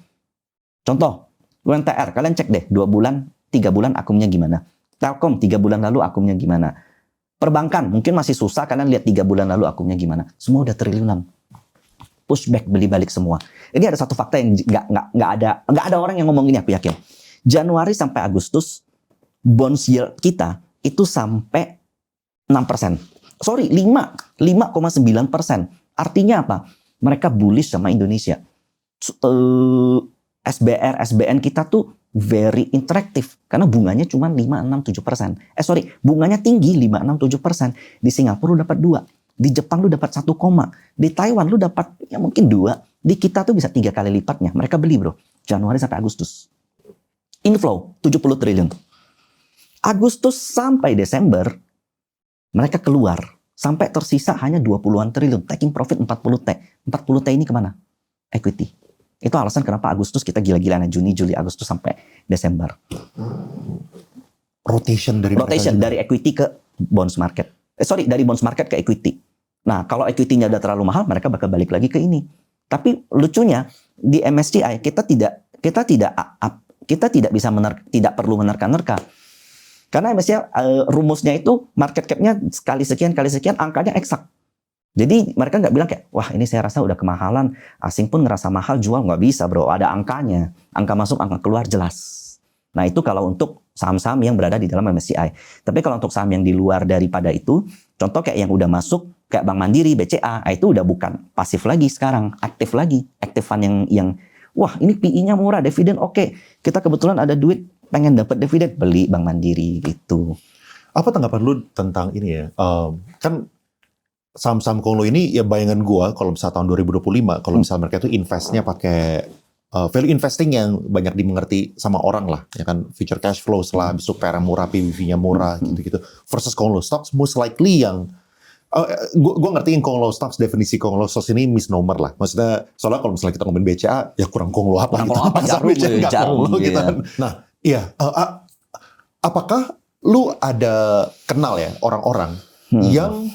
contoh, UNTR, kalian cek deh, 2 bulan, 3 bulan akumnya gimana. Telkom, 3 bulan lalu akumnya gimana. Perbankan, mungkin masih susah, kalian lihat 3 bulan lalu akumnya gimana. Semua udah triliunan. Pushback beli balik semua. Ini ada satu fakta yang nggak ada orang yang ngomong ini, aku yakin. Januari sampai Agustus bonds yield kita itu sampai 6%. Sorry, 5,9%. Artinya apa? Mereka bullish sama Indonesia. SBR, SBN kita tuh very interaktif karena bunganya cuma 5, 6, 7%. Bunganya tinggi 5, 6, 7%. Di Singapura lu dapat 2. Di Jepang lu dapat 1, di Taiwan lu dapat ya mungkin 2, di kita tuh bisa 3 kali lipatnya. Mereka beli bro, Januari sampai Agustus. Inflow 70 triliun. Agustus sampai Desember mereka keluar sampai tersisa hanya 20-an triliun, taking profit 40 T. 40 T ini kemana? Equity. Itu alasan kenapa Agustus kita gila-gilaan, Juni, Juli, Agustus sampai Desember. Rotation dari equity ke bonds market. Dari bonds market ke equity. Nah, kalau equity-nya udah terlalu mahal, mereka bakal balik lagi ke ini. Tapi lucunya di MSCI kita tidak bisa tidak perlu menerka-nerka. Karena MSCI rumusnya itu market cap-nya kali sekian angkanya eksak. Jadi mereka nggak bilang kayak, wah ini saya rasa udah kemahalan, asing pun ngerasa mahal jual, nggak bisa bro, ada angkanya, angka masuk, angka keluar jelas. Nah itu kalau untuk saham-saham yang berada di dalam MSCI. Tapi kalau untuk saham yang di luar daripada itu, contoh kayak yang udah masuk, kayak Bank Mandiri, BCA, itu udah bukan pasif lagi sekarang, aktif lagi. Aktif fund yang wah ini PI-nya murah, dividen oke. Kita kebetulan ada duit, pengen dapat dividen, beli Bank Mandiri gitu. Apa tanggapan lu tentang ini ya? Kan saham-saham konglo ini ya bayangan gua kalau misalnya tahun 2025, kalau misalnya mereka itu investnya pakai value investing yang banyak dimengerti sama orang lah, ya kan, future cash flow lah, besok PR murah, PBV-nya murah, gitu-gitu. Versus konglo stocks most likely yang gue ngertiin konglo stocks, definisi konglo stocks ini misnomer lah. Maksudnya soalnya kalau misalnya kita ngomongin BCA, ya kurang konglo apa gitu. Jarum gitu kan. Nah, iya. Apakah lu ada kenal ya orang-orang yang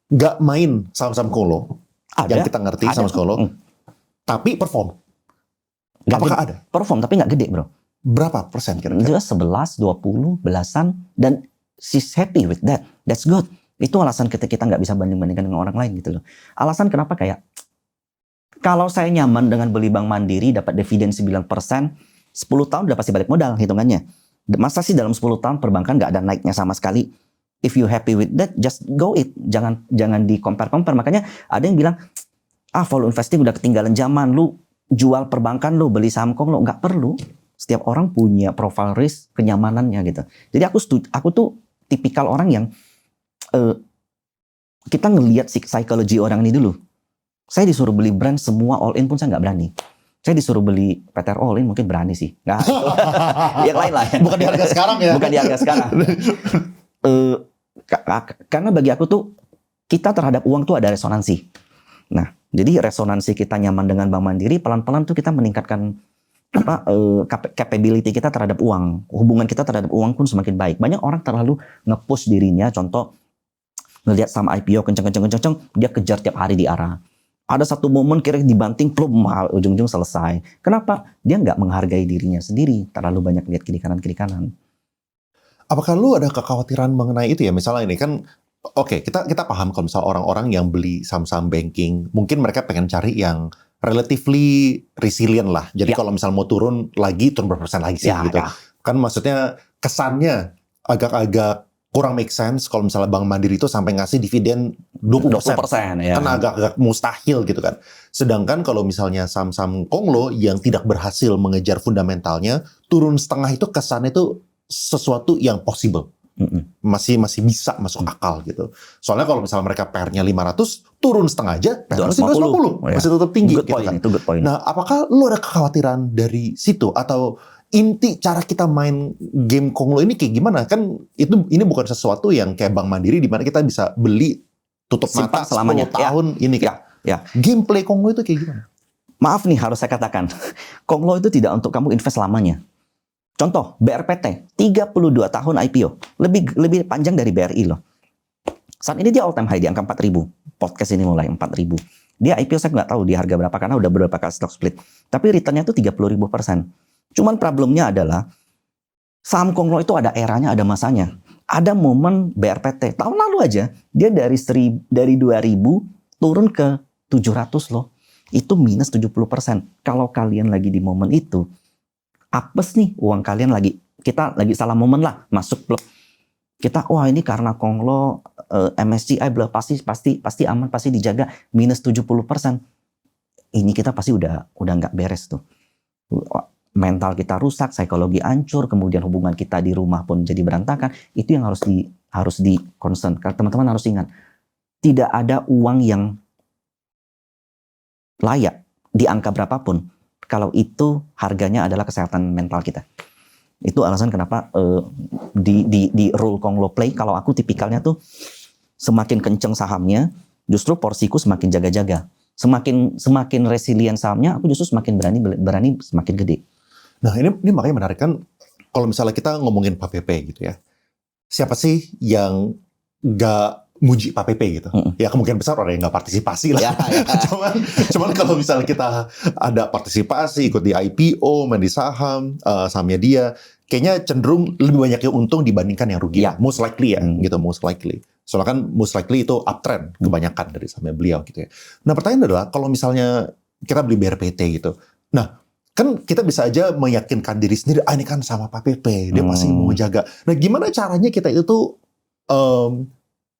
nggak main saham-saham konglo, yang kita ngerti saham konglo, tapi perform? Apakah ada? Perform tapi nggak gede bro. Berapa persen kira-kira? Dia 11, 20, belasan, dan she's happy with that. That's good. Itu alasan kita nggak bisa banding-bandingkan dengan orang lain gitu loh. Alasan kenapa kayak, kalau saya nyaman dengan beli Bank Mandiri, dapat dividen 9%, 10 tahun udah pasti balik modal hitungannya. Masa sih dalam 10 tahun perbankan nggak ada naiknya sama sekali? If you happy with that, just go it. Jangan di compare. Makanya ada yang bilang, value investing udah ketinggalan zaman, lu jual perbankan, lu beli saham konglo. Nggak perlu. Setiap orang punya profile risk, kenyamanannya gitu. Jadi aku tuh tipikal orang yang kita ngelihat psikologi orang ini dulu. Saya disuruh beli brand semua all in pun saya nggak berani. Saya disuruh beli PTR all in mungkin berani sih. Nggak, yang lain lah. Bukan di harga sekarang ya. Bukan di harga sekarang. Karena bagi aku tuh kita terhadap uang tuh ada resonansi. Nah, jadi resonansi kita nyaman dengan Bank Mandiri, pelan-pelan tuh kita meningkatkan capability kita terhadap uang. Hubungan kita terhadap uang pun semakin baik. Banyak orang terlalu nge-push dirinya, contoh ngelihat saham IPO kenceng, dia kejar tiap hari di arah. Ada satu momen kira dibanting, plum, ujung-ujung selesai. Kenapa? Dia nggak menghargai dirinya sendiri, terlalu banyak lihat kiri kanan. Apakah lu ada kekhawatiran mengenai itu ya? Misalnya ini kan, oke, kita paham kalau misalnya orang-orang yang beli saham-saham banking, mungkin mereka pengen cari yang relatively resilient lah. Jadi Ya. kalau misalnya mau turun berapa persen lagi sih Ya, gitu. ya. Kan maksudnya kesannya agak-agak kurang make sense kalau misalnya Bank Mandiri itu sampai ngasih dividen 20%. 20%, ya. Kan agak-agak mustahil gitu kan. Sedangkan kalau misalnya saham-saham konglo yang tidak berhasil mengejar fundamentalnya, turun setengah itu kesannya itu sesuatu yang possible. Masih bisa masuk akal gitu. Soalnya kalau misalnya mereka PR-nya 500, turun setengah aja, PR-nya 250. Oh, ya. Masih tetap tinggi Good gitu point, kan. itu good point. Nah, apakah lu ada kekhawatiran dari situ atau inti cara kita main game konglo ini kayak gimana? Kan ini bukan sesuatu yang kayak Bank Mandiri di mana kita bisa beli tutup Simpan mata selamanya. 10 tahun ini kan. Ya. Gameplay konglo itu kayak gimana? Maaf nih harus saya katakan, konglo itu tidak untuk kamu invest lamanya. Contoh, BRPT, 32 tahun IPO. Lebih panjang dari BRI loh. Saat ini dia all time high di angka 4.000. Podcast ini mulai 4.000. Dia IPO saya nggak tahu di harga berapa karena udah beberapa kali stock split. Tapi returnnya itu 30.000%. Cuman problemnya adalah saham konglo itu ada eranya, ada masanya. Ada momen BRPT. Tahun lalu aja dia dari 2.000 turun ke 700 loh. Itu minus 70%. Kalau kalian lagi di momen itu, apes nih uang kalian kita lagi salah momen lah masuk blok. Kita wah ini karena konglo MSCI pasti aman, pasti dijaga minus 70%. Ini kita pasti udah nggak beres tuh. Mental kita rusak, psikologi hancur, kemudian hubungan kita di rumah pun jadi berantakan. Itu yang harus di concern. Teman-teman harus ingat, tidak ada uang yang layak di angka berapapun kalau itu harganya adalah kesehatan mental kita. Itu alasan kenapa di rule konglo play, kalau aku tipikalnya tuh semakin kenceng sahamnya, justru porsiku semakin jaga-jaga. Semakin resilient sahamnya, aku justru semakin berani semakin gede. Nah ini makanya menarik kan, kalau misalnya kita ngomongin PAPP gitu ya, siapa sih yang gak muji PAPP gitu? Ya kemungkinan besar orang yang nggak partisipasi lah. Ya. cuman kalau misalnya kita ada partisipasi, ikut di IPO, main di saham, sahamnya dia, kayaknya cenderung lebih banyak yang untung dibandingkan yang rugi. Ya. Most likely ya, gitu, most likely. Soalnya kan most likely itu uptrend kebanyakan dari sahamnya beliau gitu ya. Nah pertanyaan adalah, kalau misalnya kita beli BRPT gitu, nah kan kita bisa aja meyakinkan diri sendiri, ini kan sama PAPP, dia pasti mau jaga. Nah gimana caranya kita itu tuh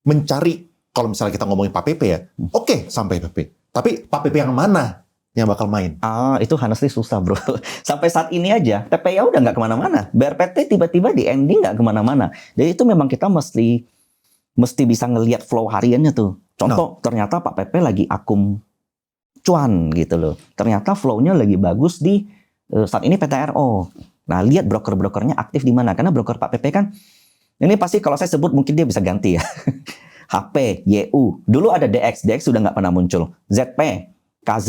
mencari, kalau misalnya kita ngomongin PAPP ya, oke, sampai PAPP. Tapi PAPP yang mana yang bakal main? Itu honestly susah bro. Sampai saat ini aja, TPA udah nggak kemana-mana. BRPT tiba-tiba di ending nggak kemana-mana. Jadi itu memang kita mesti bisa ngelihat flow hariannya tuh. Contoh, ternyata PAPP lagi akum cuan gitu loh. Ternyata flow-nya lagi bagus di saat ini PTRO. Nah, lihat broker-brokernya aktif di mana. Karena broker PAPP kan, ini pasti kalau saya sebut mungkin dia bisa ganti ya. HP, YU. Dulu ada DX sudah nggak pernah muncul. ZP, KZ,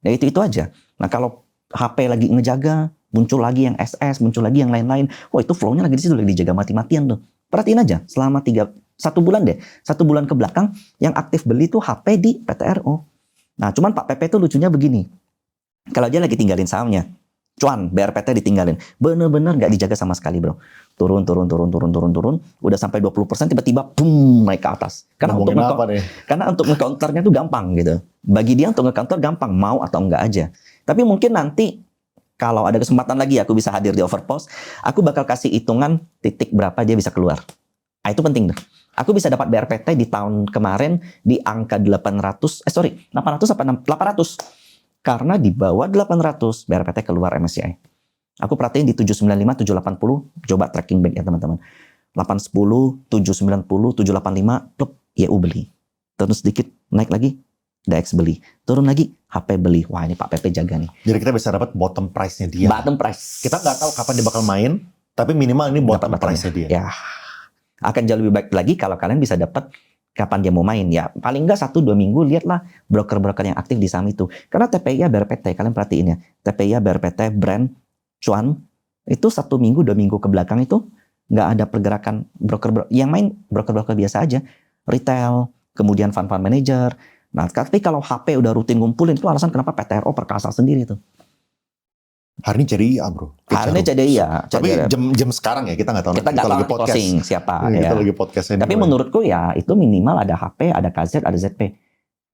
ya itu aja. Nah, kalau HP lagi ngejaga, muncul lagi yang SS, muncul lagi yang lain-lain. Wah, itu flow-nya lagi di situ, lagi dijaga mati-matian tuh. Perhatiin aja, selama 1 bulan deh. 1 bulan ke belakang, yang aktif beli tuh HP di PTRO. Nah, cuman Pak PP tuh lucunya begini. Kalau dia lagi tinggalin sahamnya, cuan, BRPT ditinggalin. Bener-bener nggak dijaga sama sekali, bro. Turun. Udah sampai 20%, tiba-tiba boom, naik ke atas. Karena untuk nge-counternya tuh gampang gitu. Bagi dia untuk nge-counter gampang, mau atau enggak aja. Tapi mungkin nanti, kalau ada kesempatan lagi aku bisa hadir di Overpost, aku bakal kasih hitungan titik berapa dia bisa keluar. Nah, itu penting deh. Aku bisa dapat BRPT di tahun kemarin di angka 800 apa 800. Karena di bawah 800 BRPT keluar MSCI. Aku perhatiin di 795, 780, coba tracking back ya teman-teman. 810, 790, 785, plop, YU beli. Terus sedikit naik lagi, DX beli. Turun lagi, HP beli. Wah, ini Pak PP jaga nih. Jadi kita bisa dapat bottom price-nya dia. Bottom price. Kita nggak tahu kapan dia bakal main, tapi minimal ini bottom price-nya dia. Ya. Akan jauh lebih baik lagi kalau kalian bisa dapat kapan dia mau main. Ya, paling nggak 1-2 minggu lihatlah broker-broker yang aktif di saham itu. Karena TPI BRPT, kalian perhatiin ya. TPI BRPT, brand, cuan, itu 1 minggu, 2 minggu ke belakang itu nggak ada pergerakan broker yang main broker-broker biasa aja. Retail, kemudian fund manager, Nah, tapi kalau HP udah rutin ngumpulin, itu alasan kenapa PTRO perkasa sendiri tuh. Hari ini CDIA bro. Hari ini CDIA. Tapi jam sekarang ya kita nggak tahu. Kita nggak tahu lagi podcast. closing siapa. Kita Ya. lagi podcast ini. Tapi menurutku ya itu minimal ada HP, ada KZ, ada ZP,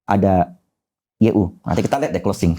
ada YU. Nanti kita lihat deh closing.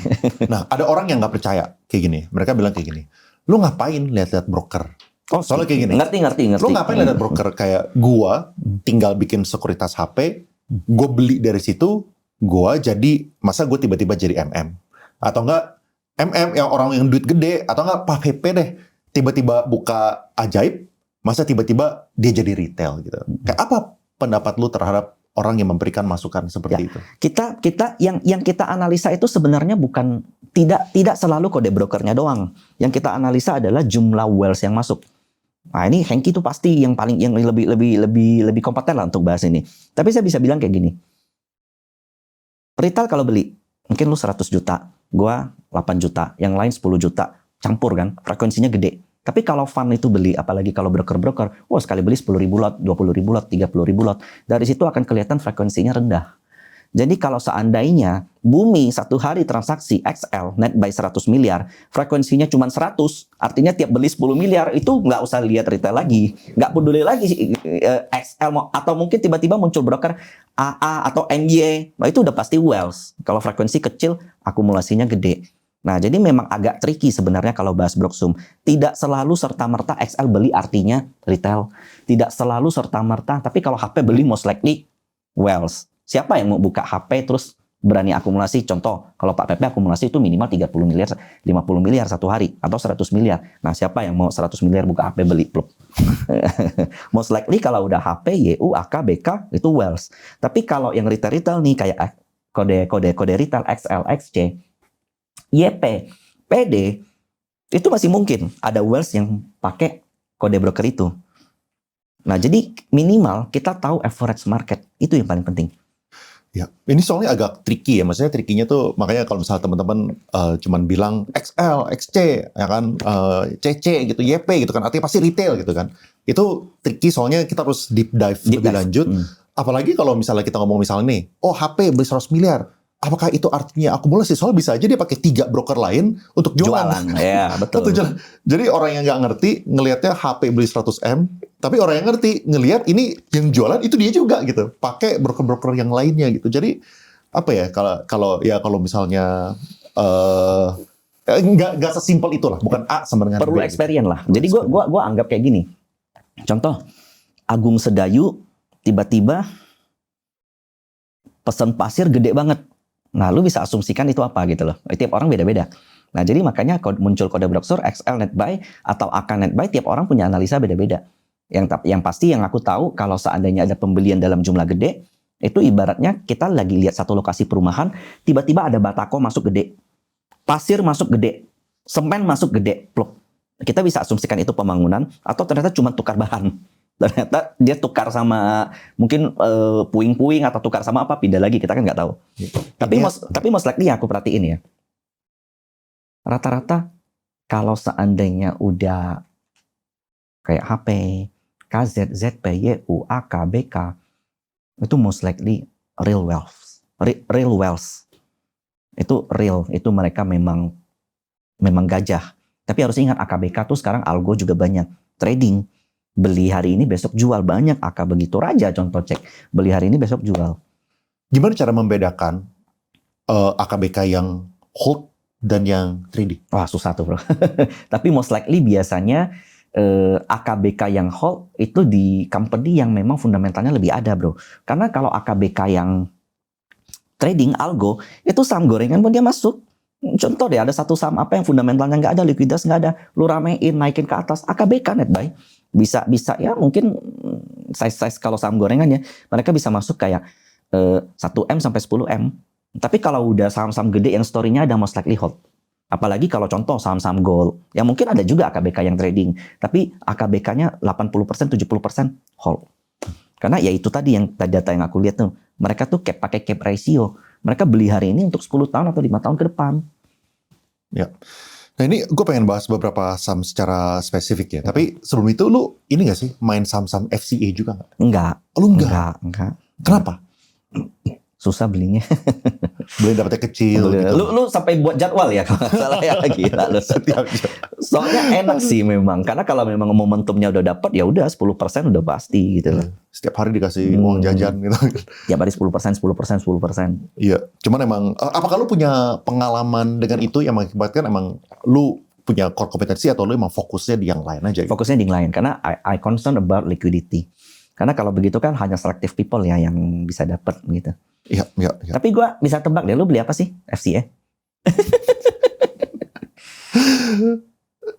Nah, ada orang yang nggak percaya kayak gini. Mereka bilang kayak gini. Lu ngapain lihat-lihat broker? Oh, soalnya kayak gini. Ngerti. Lu ngapain lihat broker? Kayak gua tinggal bikin sekuritas HP, gua beli dari situ, gua jadi masa gua tiba-tiba jadi MM atau enggak MM yang orang yang duit gede atau enggak Pak PP deh tiba-tiba buka ajaib, masa tiba-tiba dia jadi retail gitu. Kayak apa pendapat lu terhadap orang yang memberikan masukan seperti itu? Kita yang kita analisa itu sebenarnya bukan tidak selalu kode brokernya doang. Yang kita analisa adalah jumlah wealth yang masuk. Nah, ini Hengki itu pasti yang lebih kompeten lah untuk bahas ini. Tapi saya bisa bilang kayak gini. Retail kalau beli, mungkin lu 100 juta, gua 8 juta, yang lain 10 juta, campur kan, frekuensinya gede. Tapi kalau fund itu beli, apalagi kalau broker-broker, wah sekali beli 10.000 lot, 20.000 lot, 30.000 lot. Dari situ akan kelihatan frekuensinya rendah. Jadi kalau seandainya Bumi satu hari transaksi XL net by 100 miliar, frekuensinya cuma 100, artinya tiap beli 10 miliar itu nggak usah lihat retail lagi. Nggak peduli lagi XL, atau mungkin tiba-tiba muncul broker AA atau MY, nah itu udah pasti wealth. Kalau frekuensi kecil, akumulasinya gede. Nah, jadi memang agak tricky sebenarnya kalau bahas Broksum. Tidak selalu serta-merta XL beli artinya retail. Tidak selalu serta-merta, tapi kalau HP beli most likely wealth. Siapa yang mau buka HP terus berani akumulasi? Contoh, kalau Pak PP akumulasi itu minimal 30 miliar, 50 miliar satu hari, atau 100 miliar. Nah, siapa yang mau 100 miliar buka HP beli? Pluk. Most likely kalau udah HP, YU, AK, BK, itu wealth. Tapi kalau yang retail nih, kayak kode retail XL, XC, YP, PD, itu masih mungkin ada wealth yang pakai kode broker itu. Nah, jadi minimal kita tahu average market, itu yang paling penting. Ya, ini soalnya agak tricky ya, maksudnya trickynya tuh makanya kalau misalnya teman-teman cuman bilang XL, XC, ya kan, CC gitu, YP gitu kan, artinya pasti retail gitu kan. Itu tricky soalnya kita harus deep dive lebih lanjut. Apalagi kalau misalnya kita ngomong misalnya nih, oh HP beli 100 miliar. Apakah itu artinya akumulasi? Soalnya bisa aja dia pakai 3 broker lain untuk jualan. Ya, betul. Jadi orang yang nggak ngerti ngelihatnya HP beli 100M, tapi orang yang ngerti ngelihat ini yang jualan itu dia juga gitu, pakai broker-broker yang lainnya gitu. Jadi apa ya kalau misalnya nggak sesimpel itulah, bukan A sama dengan B. Perlu experience lah. Jadi gua anggap kayak gini. Contoh, Agung Sedayu tiba-tiba pesan pasir gede banget. Nah, lu bisa asumsikan itu apa gitu loh. Tiap orang beda-beda. Nah, jadi makanya muncul kode broker XL net buy atau AK net buy, tiap orang punya analisa beda-beda. Yang pasti yang aku tahu, kalau seandainya ada pembelian dalam jumlah gede, itu ibaratnya kita lagi lihat satu lokasi perumahan, tiba-tiba ada batako masuk gede, pasir masuk gede, semen masuk gede, pluk. Kita bisa asumsikan itu pembangunan, atau ternyata cuma tukar bahan. Ternyata dia tukar sama mungkin puing-puing atau tukar sama apa, pindah lagi, kita kan nggak tahu. Tapi most likely yang aku perhatiin ya, rata-rata kalau seandainya udah kayak HP, KZ, ZP, YU, AK, BK, itu most likely real wealth. Real wealth. Itu real, itu mereka memang gajah. Tapi harus ingat AKBK tuh sekarang algo juga banyak. Trading. Beli hari ini besok jual, banyak AK begitu. Raja contoh cek, beli hari ini besok jual. Gimana cara membedakan AKBK yang hold dan yang trading? Wah, susah tuh bro. Tapi most likely biasanya AKBK yang hold itu di company yang memang fundamentalnya lebih ada bro. Karena kalau AKBK yang trading algo, itu saham gorengan pun dia masuk. Contoh deh, ada satu saham apa yang fundamentalnya nggak ada, likuiditas nggak ada, lu ramein, naikin ke atas, AKBK net buy. Bisa ya mungkin size kalau saham gorengan ya, mereka bisa masuk kayak 1M sampai 10M. Tapi kalau udah saham-saham gede yang story-nya ada, most likely hold. Apalagi kalau contoh saham-saham gold, ya mungkin ada juga AKBK yang trading, tapi AKBK-nya 80%, 70% hold. Karena ya itu tadi yang data yang aku lihat tuh, mereka tuh pakai cap ratio. Mereka beli hari ini untuk 10 tahun atau 5 tahun ke depan. Ya. Nah ini gue pengen bahas beberapa saham secara spesifik ya. Tapi sebelum itu lu ini gak sih main saham-saham FCA juga gak? Enggak. Lu enggak? Enggak. Kenapa? susah belinya. Beli dapetnya kecil gitu. Lu sampai buat jadwal ya kalau nggak salah ya, gila lu. Setiap Soalnya enak sih memang, karena kalau memang momentumnya udah dapat ya udah 10% udah pasti gitu loh. Setiap hari dikasih uang jajan gitu. Tiap hari 10%. Iya, cuman emang apakah lu punya pengalaman dengan itu yang mengakibatkan emang lu punya core kompetensi atau lu emang fokusnya di yang lain aja? Gitu? Fokusnya di yang lain karena I concerned about liquidity. Karena kalau begitu kan hanya selective people ya yang bisa dapat gitu. Iya. Tapi gue bisa tebak deh, lu beli apa sih FCA?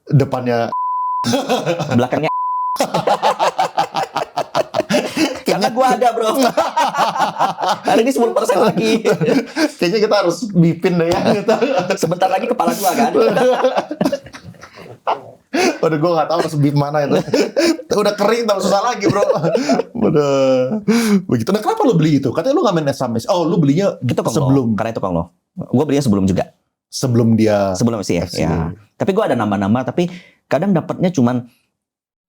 Depannya Belakangnya karena gue ada bro. Hari ini 10% lagi. kayaknya kita harus bipin deh ya. Sebentar lagi kepala gue kan. Udah gue gak tahu harus bip mana itu. Udah kering tau susah lagi bro. Udah begitu. Nah kenapa lu beli itu? Katanya lu gak main SMS. Oh lu belinya Itu Konglo. sebelum. Karena itu Konglo. Gue belinya sebelum juga. Sebelum dia. Sebelum FCA. FCA. Ya. Tapi gue ada nambah-nambah. Tapi kadang dapatnya cuman,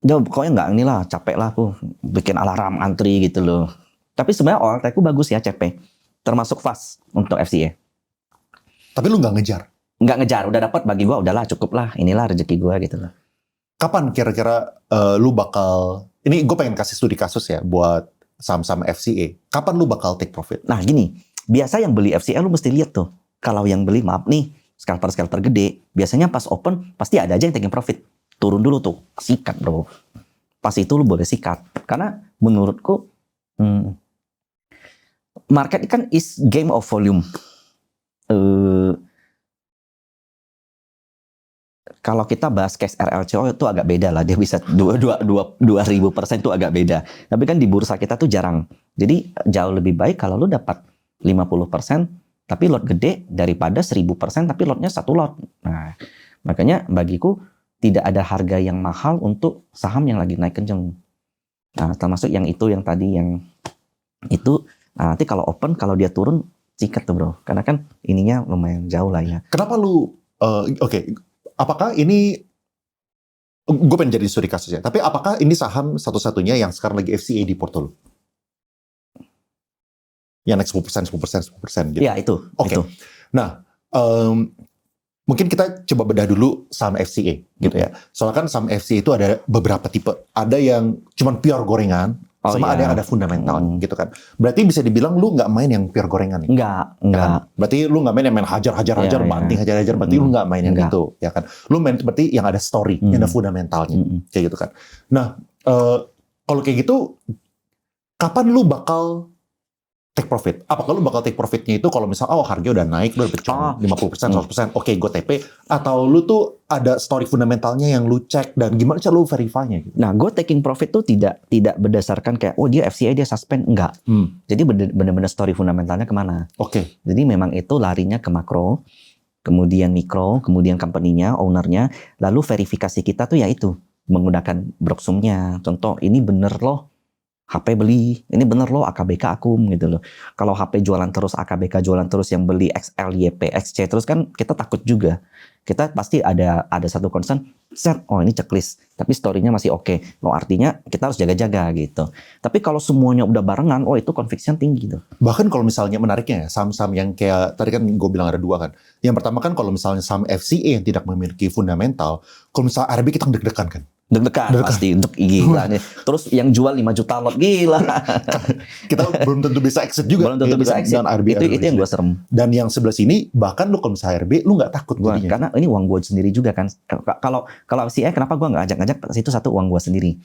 ya pokoknya nggak inilah, capek lah aku bikin alarm antri gitu loh. Tapi sebenarnya OLT ku bagus ya CP. Termasuk fast untuk FCA. Tapi lu gak ngejar. Nggak ngejar, udah dapat bagi gue, udahlah cukup lah. Inilah rezeki gue gitu loh. Kapan kira-kira lu bakal, ini gue pengen kasih studi kasus ya buat saham-saham FCA. Kapan lu bakal take profit? Nah gini, biasa yang beli FCA lu mesti lihat tuh. Kalau yang beli, maaf nih, scalper gede, biasanya pas open pasti ada aja yang taking profit. Turun dulu tuh, sikat bro. Pas itu lu boleh sikat. Karena menurutku, market kan is game of volume. Kalau kita bahas case RLCO itu agak beda lah, dia bisa 2.000% itu agak beda. Tapi kan di bursa kita tuh jarang. Jadi jauh lebih baik kalau lu dapat 50%, tapi lot gede daripada 1.000% tapi lotnya satu lot. Nah, makanya bagiku tidak ada harga yang mahal untuk saham yang lagi naik kenceng. Nah, termasuk yang itu, yang tadi, yang itu. Nah, nanti kalau open, kalau dia turun, sikat tuh bro. Karena kan ininya lumayan jauh lah ya. Kenapa lu, oke, apakah ini, gue pengen jadi studi kasus ya, tapi apakah ini saham satu-satunya yang sekarang lagi FCA di portfolio? Yang naik 10% gitu? Iya, itu. Oke. Itu. Nah, mungkin kita coba bedah dulu saham FCA gitu ya. Soalnya kan saham FCA itu ada beberapa tipe. Ada yang cuman pure gorengan, sama ada yang ada fundamental gitu kan. Berarti bisa dibilang lu nggak main yang pure gorengan nih? Enggak. Kan? Berarti lu nggak main yang main hajar, banting, hajar. Berarti lu nggak main yang gitu, ya kan? Lu main seperti yang ada story, yang ada fundamentalnya, kayak gitu kan. Nah, kalau kayak gitu, kapan lu bakal take profit? Apakah lu bakal take profitnya itu kalau misal harga udah naik, udah pecah 50%, 100%, oke gue TP, atau lu tuh ada story fundamentalnya yang lu cek dan gimana cara lu verify-nya gitu? Nah, gue taking profit tuh tidak berdasarkan kayak dia FCA dia suspend, enggak. Jadi benar-benar story fundamentalnya kemana? Oke. Jadi memang itu larinya ke makro, kemudian mikro, kemudian company-nya, owner-nya, lalu verifikasi kita tuh yaitu menggunakan Broksum-nya. Contoh, ini bener loh HP beli, ini bener loh AKBK akum gitu loh. Kalau HP jualan terus, AKBK jualan terus, yang beli XL, YP, XC terus kan kita takut juga. Kita pasti ada satu concern, ini checklist, tapi story-nya masih oke. Loh artinya kita harus jaga-jaga gitu. Tapi kalau semuanya udah barengan, itu conviction tinggi tuh. Bahkan kalau misalnya menariknya ya, saham-saham yang kayak, tadi kan gue bilang ada dua kan. Yang pertama kan kalau misalnya saham FCA yang tidak memiliki fundamental, kalau misalnya RB kita deg-degan kan. Deg-degan pasti, gila nih. Terus yang jual 5 juta lot, gila. Kita belum tentu bisa exit juga. Belum tentu bisa exit. Itu yang gue serem. Dan yang sebelah sini, bahkan lu kalau misalnya RB, lu nggak takut jadinya. Karena ini uang gue sendiri juga kan. Kalau FCA kenapa gue nggak ajak-ajak, itu satu uang gue sendiri.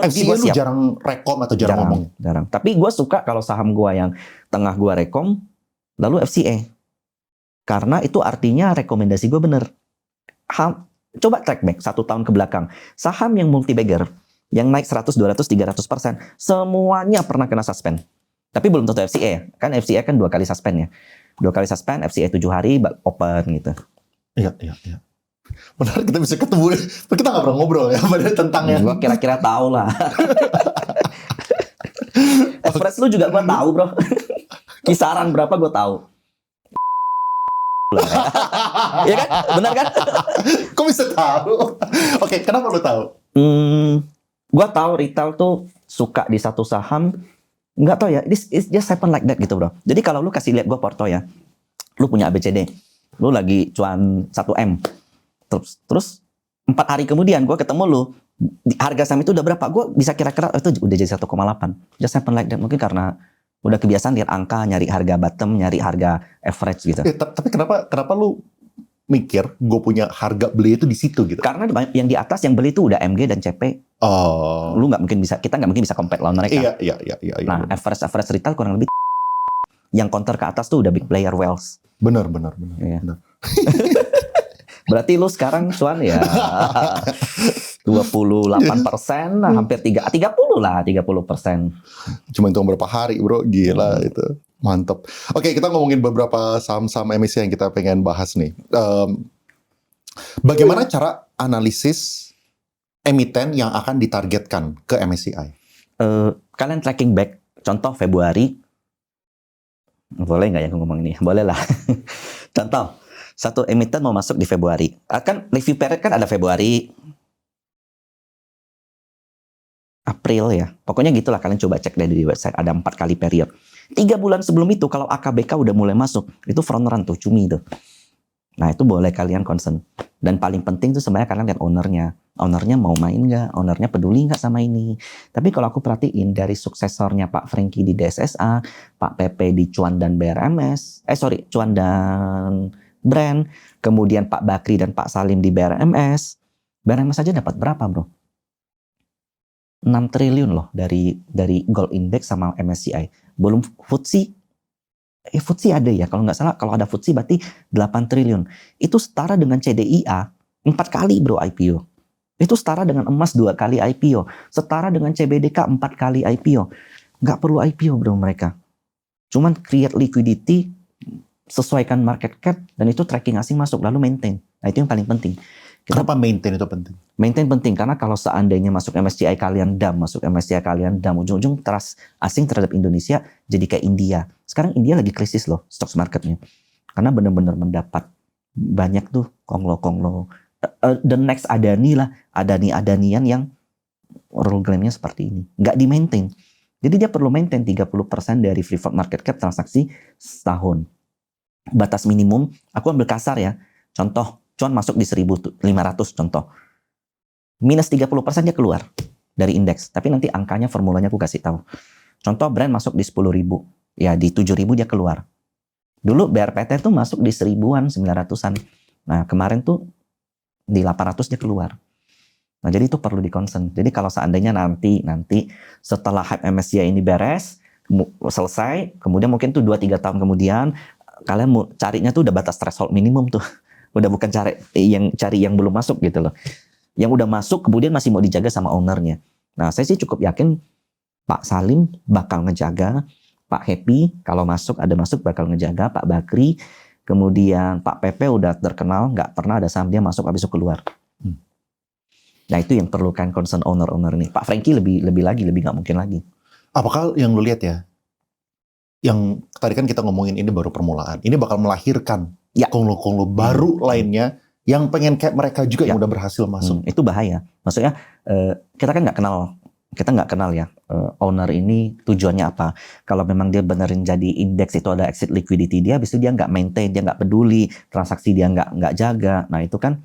FCA lu jarang rekom atau jarang ngomong? Jarang. Tapi gue suka kalau saham gue yang tengah gue rekom, lalu FCA. Karena itu artinya rekomendasi gue bener. Coba track back 1 tahun ke belakang. Saham yang multi-bagger, yang naik 100, 200, 300%, semuanya pernah kena suspend. Tapi belum tentu FCA. Kan FCA kan 2 kali suspend ya. 2 kali suspend, FCA 7 hari, open gitu. Iya. Benar kita bisa ketemu. Kita nggak pernah ngobrol ya tentangnya. Gue kira-kira tahu lah. Express lu juga gue tahu bro. Kisaran berapa gue tahu. Iya kan? Benar kan? Kok bisa tahu? Oke, kenapa lu tahu? Gua tahu retail tuh suka di satu saham Nggak tahu ya, this is just happen like that gitu bro. Jadi kalau lu kasih lihat gue porto ya, lu punya ABCD, lu lagi cuan 1M, terus 4 hari kemudian gue ketemu lu, harga saham itu udah berapa? Gue bisa kira-kira itu udah jadi 1,8. Just happen like that, mungkin karena udah kebiasaan lihat angka, nyari harga bottom, nyari harga average gitu. Tapi kenapa lu mikir gue punya harga beli itu di situ gitu? Karena yang di atas yang beli itu udah MG dan CP. Oh. Lu kita nggak mungkin bisa compete lawan mereka. Iya. Nah, average retail kurang lebih yang counter ke atas tuh udah big player wealth. Benar. Iya. Berarti lu sekarang cuan ya 28%, hampir 30%. Cuma hitung berapa hari bro, gila itu. Mantep. Oke, kita ngomongin beberapa saham-saham emisi yang kita pengen bahas nih. Bagaimana cara analisis emiten yang akan ditargetkan ke MSCI? Kalian tracking back, contoh Februari, boleh nggak ya ngomong ini? Boleh lah. Contoh, satu emiten mau masuk di Februari. Kan review period kan ada Februari, April ya. Pokoknya gitulah, kalian coba cek deh di website, ada 4 kali period. 3 bulan sebelum itu kalau AKBK udah mulai masuk, itu front run tuh, cumi tuh. Nah itu boleh kalian concern. Dan paling penting tuh sebenarnya kalian lihat ownernya. Ownernya mau main nggak? Ownernya peduli nggak sama ini? Tapi kalau aku perhatiin dari suksesornya Pak Frankie di DSSA, Pak Pepe di Cuan dan BRMS, Cuan dan Brand, kemudian Pak Bakri dan Pak Salim di BRMS. BRMS aja dapat berapa bro? 6 triliun loh dari Gold Index sama MSCI. Belum FTSE. FTSE ada ya, kalau nggak salah, kalau ada FTSE berarti 8 triliun. Itu setara dengan CDIA 4 kali bro IPO. Itu setara dengan emas 2 kali IPO. Setara dengan CBDK 4 kali IPO. Nggak perlu IPO bro mereka. Cuman create liquidity, sesuaikan market cap, dan itu tracking asing masuk, lalu maintain. Nah itu yang paling penting. Kenapa maintain itu penting? Maintain penting, karena kalau seandainya masuk MSCI kalian dam, ujung-ujung trust asing terhadap Indonesia jadi kayak India. Sekarang India lagi krisis loh, stocks marketnya. Karena benar-benar mendapat banyak tuh konglo-konglo. The next Adani lah, Adanian yang rule claim-nya seperti ini. Nggak di-maintain. Jadi dia perlu maintain 30% dari free float market cap transaksi setahun. Batas minimum, aku ambil kasar ya, contoh, cuan masuk di 1.500 contoh. Minus 30% dia keluar dari indeks. Tapi nanti angkanya, formulanya aku kasih tahu. Contoh brand masuk di 10.000. Ya di 7.000 dia keluar. Dulu BRPT tuh masuk di 1.000-an, 900-an. Nah kemarin tuh di 800 dia keluar. Nah jadi itu perlu di-concern. Jadi kalau seandainya nanti setelah hype MSCI ini beres, selesai, kemudian mungkin tuh 2-3 tahun kemudian, kalian mau carinya tuh udah batas threshold minimum tuh. Udah bukan cari yang belum masuk gitu loh. Yang udah masuk kemudian masih mau dijaga sama ownernya. Nah saya sih cukup yakin Pak Salim bakal ngejaga, Pak Happy kalau masuk bakal ngejaga, Pak Bakri, kemudian Pak Pepe udah terkenal, nggak pernah ada saham dia masuk habis itu keluar. Nah itu yang perlukan concern owner nih. Pak Frankie lebih nggak mungkin lagi. Apakah yang lu lihat ya? Yang tadi kan kita ngomongin ini baru permulaan. Ini bakal melahirkan konglo-konglo baru lainnya yang pengen kayak mereka juga yang udah berhasil masuk. Itu bahaya. Maksudnya kita kan nggak kenal ya owner ini tujuannya apa. Kalau memang dia benerin jadi indeks itu ada exit liquidity dia, habis itu dia nggak maintain, dia nggak peduli, transaksi dia nggak jaga. Nah itu kan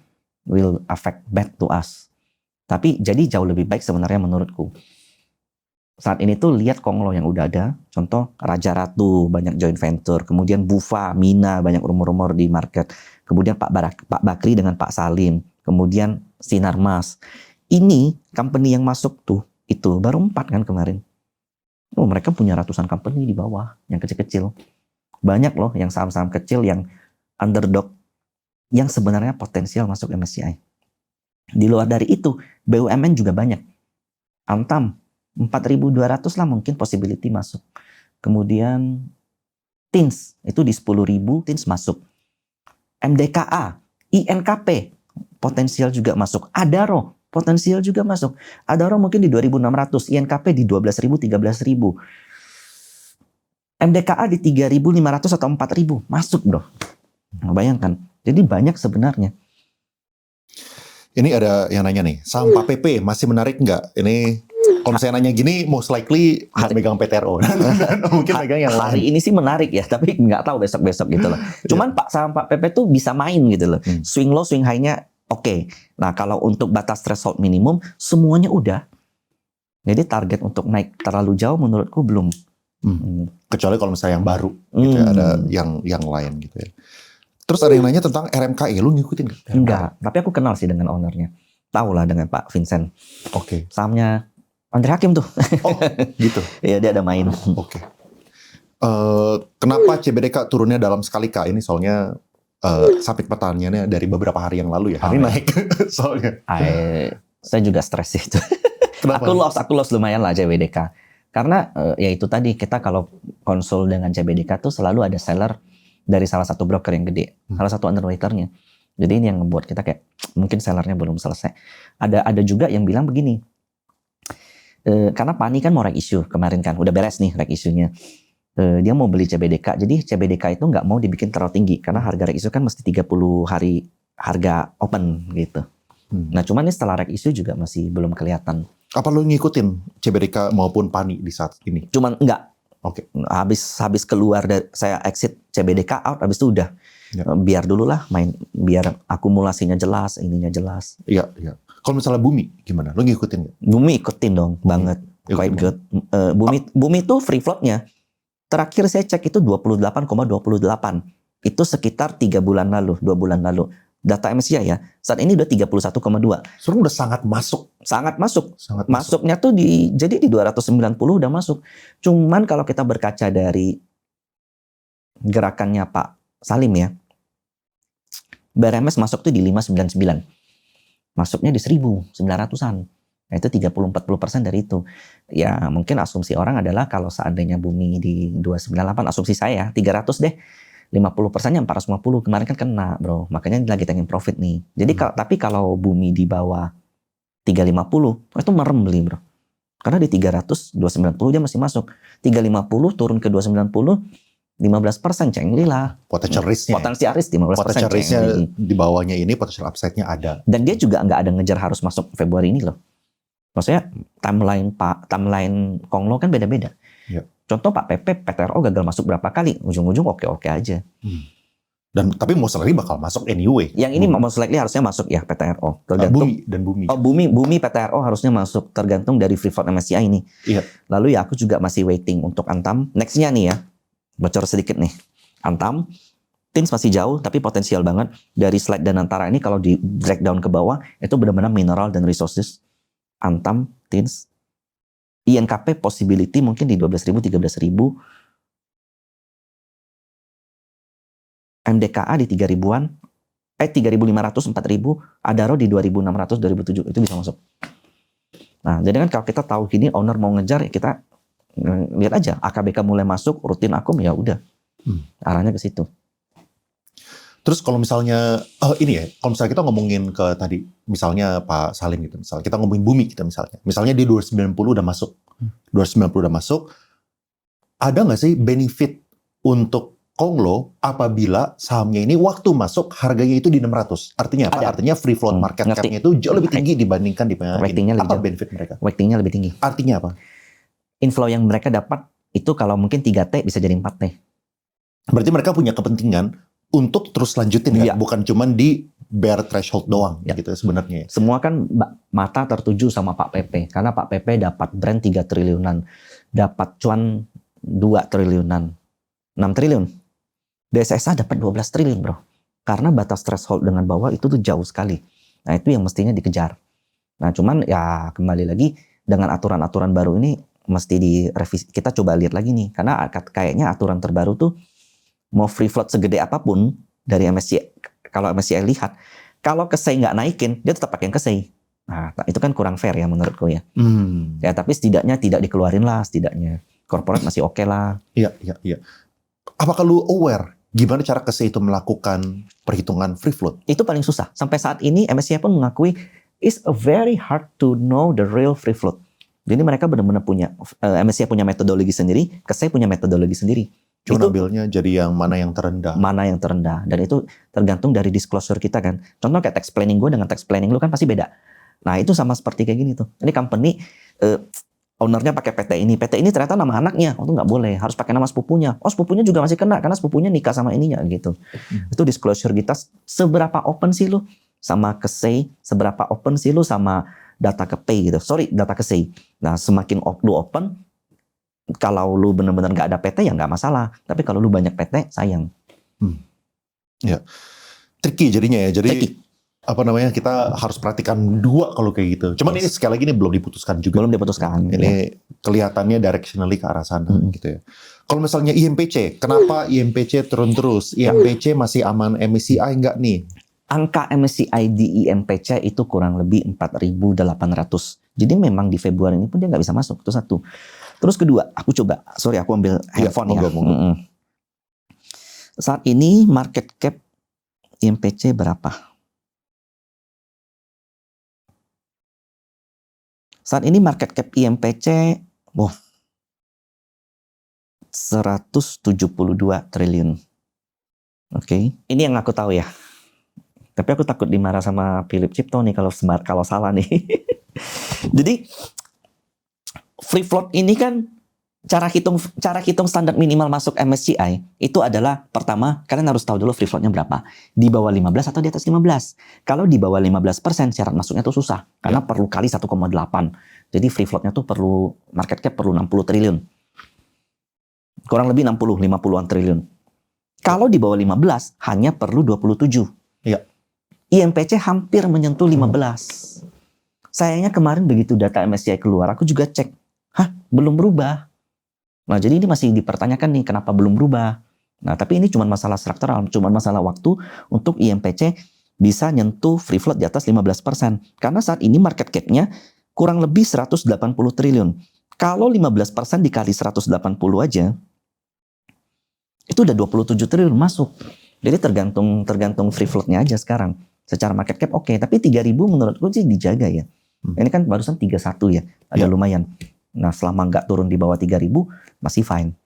will affect back to us. Tapi jadi jauh lebih baik sebenarnya menurutku. Saat ini tuh lihat konglo yang udah ada, contoh Raja Ratu banyak joint venture, kemudian Bufa, Mina banyak rumor-rumor di market, kemudian Pak Bakri dengan Pak Salim, kemudian Sinarmas. Ini company yang masuk tuh itu baru 4 kan kemarin. Oh mereka punya ratusan company di bawah yang kecil-kecil. Banyak loh yang saham-saham kecil yang underdog yang sebenarnya potensial masuk MSCI. Di luar dari itu BUMN juga banyak. Antam 4.200 lah mungkin possibility masuk. Kemudian TINS itu di 10.000 TINS masuk. MDKA, INKP potensial juga masuk. Adaro potensial juga masuk. Adaro mungkin di 2.600, INKP di 12.000, 13.000. MDKA di 3.500 atau 4.000 masuk bro. Nah, bayangkan. Jadi banyak sebenarnya. Ini ada yang nanya nih, saham Pak PP masih menarik nggak? Ini Kalau misalnya nanya gini, most likely nggak megang PTRO. Mungkin megang yang Hari lain. ini sih menarik ya, tapi nggak tahu besok-besok gitu loh. Cuman Pak sama Pak Pepe tuh bisa main gitu loh. Swing low, swing high-nya oke. Nah kalau untuk batas threshold minimum, semuanya udah. Jadi target untuk naik terlalu jauh menurutku belum. Kecuali kalau misalnya yang baru, gitu ya, ada yang lain gitu ya. Terus ada yang nanya tentang RMKI, lu ngikutin nggak? Enggak, tapi aku kenal sih dengan ownernya. Tahu lah dengan Pak Vincent. Oke. Sahamnya Andre Hakim tuh. Oh, gitu. Iya dia ada main. Oke. Kenapa CBDK turunnya dalam sekali Kak? Ini soalnya sampai pertanyaannya dari beberapa hari yang lalu ya. Hari naik soalnya. Saya juga stres sih itu. Kenapa? Aku loss lumayan lah CBDK. Karena ya itu tadi kita kalau konsul dengan CBDK tuh selalu ada seller dari salah satu broker yang gede, salah satu underwriternya. Jadi ini yang membuat kita kayak mungkin sellernya belum selesai. Ada juga yang bilang begini, karena Pani kan mau reg issue kemarin kan, udah beres nih reg issue-nya. Dia mau beli CBDK, jadi CBDK itu nggak mau dibikin terlalu tinggi karena harga reg issue kan mesti 30 hari harga open gitu. Nah cuman ini setelah reg issue juga masih belum kelihatan. Apa lu ngikutin CBDK maupun Pani di saat ini? Cuman enggak. Oke. Habis keluar dari saya exit CBDK out, habis itu udah biar dulu lah main, biar akumulasinya jelas, ininya jelas. Iya, iya. Kalau misalnya Bumi gimana? Lu ngikutin nggak? Bumi ikutin dong, banget. Quite good. Bumi tuh free floatnya terakhir saya cek itu 28,28. Itu sekitar 3 bulan lalu, 2 bulan lalu. Data MSCI ya, saat ini udah 31,2. Sekarang udah sangat masuk. Sangat masuk. Sangat masuk. Masuknya tuh jadi di 290 udah masuk. Cuman kalau kita berkaca dari gerakannya Pak Salim ya, BRMS masuk tuh di 599. Masuknya di 1.900-an. Nah itu 30-40% dari itu. Ya mungkin asumsi orang adalah kalau seandainya Bumi di 298, asumsi saya 300 deh. 50%-nya 450, kemarin kan kena bro, makanya lagi tengin profit nih. Jadi tapi kalau Bumi di bawah 350, itu merem beli bro. Karena di 300, 290 dia masih masuk. 350 turun ke 290, 15% cengli lah. Potential risk-nya. Potential risk 15% Potential risk-nya cengli. di bawahnya ini, potential upside-nya ada. Dan dia juga nggak ada ngejar harus masuk Februari ini loh. Maksudnya timeline Konglo kan beda-beda. Ya. Contoh Pak Pepe, PTRO gagal masuk berapa kali, ujung-ujung oke-oke aja. Dan tapi most likely bakal masuk anyway. Yang ini most likely harusnya masuk ya PTRO. Tergantung. Bumi. Oh Bumi PTRO harusnya masuk, tergantung dari free float MSCI ini. Iya. Lalu ya aku juga masih waiting untuk Antam. Nextnya nih ya, bocor sedikit nih. Antam, Tins masih jauh tapi potensial banget. Dari slide dan antara ini kalau di breakdown ke bawah itu benar-benar mineral dan resources. Antam, Tins, INKP possibility mungkin di 12.000, 13.000. MDKA di 3.000-an. 3.500, 4.000. Adaro di 2.600, 2.007. Itu bisa masuk. Nah, jadi kan kalau kita tahu gini, owner mau ngejar, ya kita lihat aja. AKBK mulai masuk, rutin akum, ya udah. Arahnya ke situ. Terus kalau misalnya, ini ya, kalau misalnya kita ngomongin ke tadi, misalnya Pak Salim gitu, misalnya kita ngomongin Bumi kita misalnya di 290 udah masuk, 290 udah masuk, ada nggak sih benefit untuk Konglo apabila sahamnya ini waktu masuk harganya itu di 600? Artinya apa? Ada. Artinya free float market cap-nya itu jauh lebih tinggi dibandingkan di Weighting-nya ini. lebih Apa jauh. benefit mereka? Weighting-nya lebih tinggi. Artinya apa? Inflow yang mereka dapat itu kalau mungkin 3T bisa jadi 4T. Berarti mereka punya kepentingan untuk terus lanjutin Iya. kan? Bukan cuman di bear threshold doang Ya. gitu sebenarnya. Semua kan mata tertuju sama Pak Pepe. Karena Pak Pepe dapat brand 3 triliunan. Dapat cuan 2 triliunan. 6 triliun. DSSA dapat 12 triliun bro. Karena batas threshold dengan bawah itu tuh jauh sekali. Nah itu yang mestinya dikejar. Nah cuman ya kembali lagi dengan aturan-aturan baru ini mesti direvisi. Kita coba lihat lagi nih. Karena kayaknya aturan terbaru tuh mau free float segede apapun dari MSCI. Kalau MSCI lihat, kalau KSEI nggak naikin, dia tetap pakai yang KSEI. Nah itu kan kurang fair ya menurutku ya. Ya tapi setidaknya tidak dikeluarin lah setidaknya. Corporate masih oke lah. Iya. Apakah lu aware gimana cara KSEI itu melakukan perhitungan free float? Itu paling susah. Sampai saat ini MSCI pun mengakui it's a very hard to know the real free float. Jadi mereka benar-benar punya, MSCI punya metodologi sendiri, KSEI punya metodologi sendiri. Cuma Itu ambilnya jadi yang mana yang terendah. mana yang terendah. Dan itu tergantung dari disclosure kita kan. Contoh kayak tax planning gue dengan tax planning lu kan pasti beda. Nah itu sama seperti kayak gini tuh. Ini company ownernya pakai PT ini. PT ini ternyata nama anaknya. Oh, itu nggak boleh. Harus pakai nama sepupunya. Oh, sepupunya juga masih kena karena sepupunya nikah sama ininya gitu. Itu disclosure kita seberapa open sih lu sama ke Say, seberapa open sih lu sama data ke Pay gitu. Sorry, data ke Say. Nah, semakin lu open, kalau lu benar-benar nggak ada PT ya nggak masalah. Tapi kalau lu banyak PT, sayang. Ya, tricky jadinya ya. Jadi Tricky. apa namanya, kita harus perhatikan dua kalau kayak gitu. Cuman ini sekali lagi ini belum diputuskan juga. Belum diputuskan. Ini kelihatannya directionally ke arah sana gitu ya. Kalau misalnya IMPC, kenapa IMPC turun terus? IMPC masih aman MSCI enggak nih? Angka MSCI di IMPC itu kurang lebih 4.800. Jadi memang di Februari ini pun dia nggak bisa masuk. Itu satu. Terus kedua, aku ambil handphone ya. Monggo. Saat ini market cap IMPC berapa? Saat ini market cap IMPC 172 triliun. Oke. Ini yang aku tahu ya. Tapi aku takut dimarah sama Philip Cipto nih kalau salah nih. Jadi free float ini kan cara hitung standar minimal masuk MSCI itu adalah pertama kalian harus tahu dulu free floatnya berapa. Di bawah 15 atau di atas 15. Kalau di bawah 15% syarat masuknya tuh susah karena perlu kali 1,8. Jadi free floatnya tuh perlu market cap perlu 60 triliun. Kurang lebih 50-an triliun. Kalau di bawah 15 hanya perlu 27. Iya. IMPC hampir menyentuh 15. Sayangnya kemarin begitu data MSCI keluar, aku juga cek. Belum berubah. Nah, jadi ini masih dipertanyakan nih kenapa belum berubah. Nah, tapi ini cuma masalah struktural, cuma masalah waktu untuk IMPC bisa nyentuh free float di atas 15%. Karena saat ini market cap-nya kurang lebih 180 triliun. Kalau 15% dikali 180 aja, itu udah 27 triliun masuk. Jadi tergantung free float-nya aja sekarang. Secara market cap oke, tapi 3.000 menurutku sih dijaga ya. Ini kan barusan 31 ya, ada lumayan. Nah, selama nggak turun di bawah 3.000 masih fine.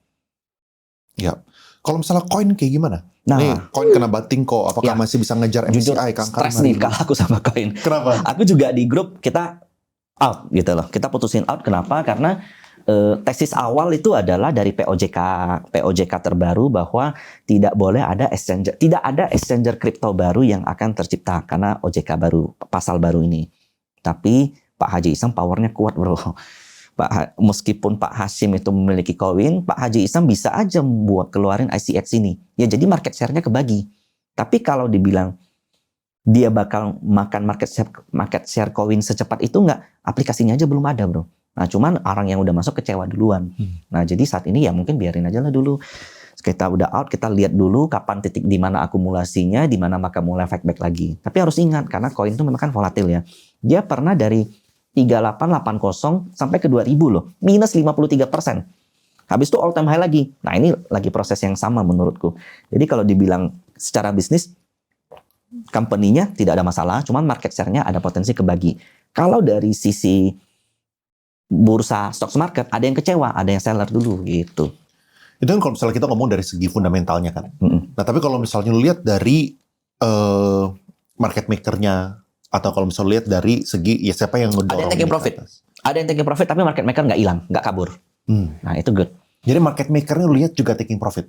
Ya. Kalau misalnya koin kayak gimana? Nah, nih koin kena banting kok, apakah masih bisa ngejar MSCI? Stres nih kalau aku sama koin. Kenapa? Aku juga di grup kita out gitu loh. Kita putusin out. Kenapa? Karena tesis awal itu adalah dari POJK terbaru bahwa tidak ada exchanger kripto baru yang akan tercipta karena OJK baru, pasal baru ini. Tapi Pak Haji Isam powernya kuat bro. Meskipun Pak Hashim itu memiliki koin, Pak Haji Isam bisa aja keluarin ICX ini. Ya jadi market share-nya kebagi. Tapi kalau dibilang dia bakal makan market share koin secepat itu nggak, aplikasinya aja belum ada bro. Nah cuman orang yang udah masuk kecewa duluan. Nah jadi saat ini ya mungkin biarin aja lah dulu. Kita udah out, kita lihat dulu kapan titik di mana akumulasinya, di mana maka mulai fight back lagi. Tapi harus ingat karena koin itu memang kan volatil ya. Dia pernah dari 3880 sampai ke 2000 loh, minus 53%. Habis itu all time high lagi. Nah ini lagi proses yang sama menurutku. Jadi kalau dibilang secara bisnis, company-nya tidak ada masalah, cuman market share-nya ada potensi kebagi. Kalau dari sisi bursa stocks market, ada yang kecewa, ada yang seller dulu gitu. Itu kan kalau misalnya kita ngomong dari segi fundamentalnya kan. Nah tapi kalau misalnya lihat dari market maker-nya, atau kalau misalnya lihat dari segi ya siapa yang ngedorong. Ada yang taking profit. Ada yang taking profit tapi market maker nggak hilang, nggak kabur. Nah itu good. Jadi market maker-nya lihat juga taking profit.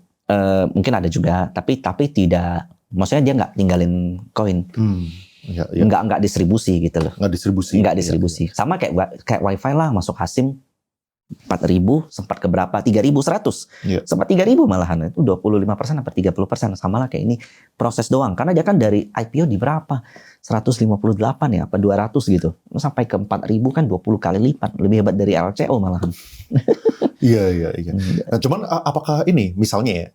Mungkin ada juga, tapi tidak. Maksudnya dia nggak tinggalin koin. Ya. Nggak distribusi gitu loh. Nggak distribusi. Ya. Sama kayak wifi lah, masuk Hasim 4.000 sempat ke berapa? 3.100. Ya. Sempat 3.000 malahan. Itu 25% sampai 30%. Sama lah kayak ini. Proses doang. Karena dia kan dari IPO di berapa? 158 ya, apa 200 gitu. Sampai ke 4.000 kan 20 kali lipat. Lebih hebat dari LCO malahan. Iya. Nah, cuman apakah ini misalnya ya,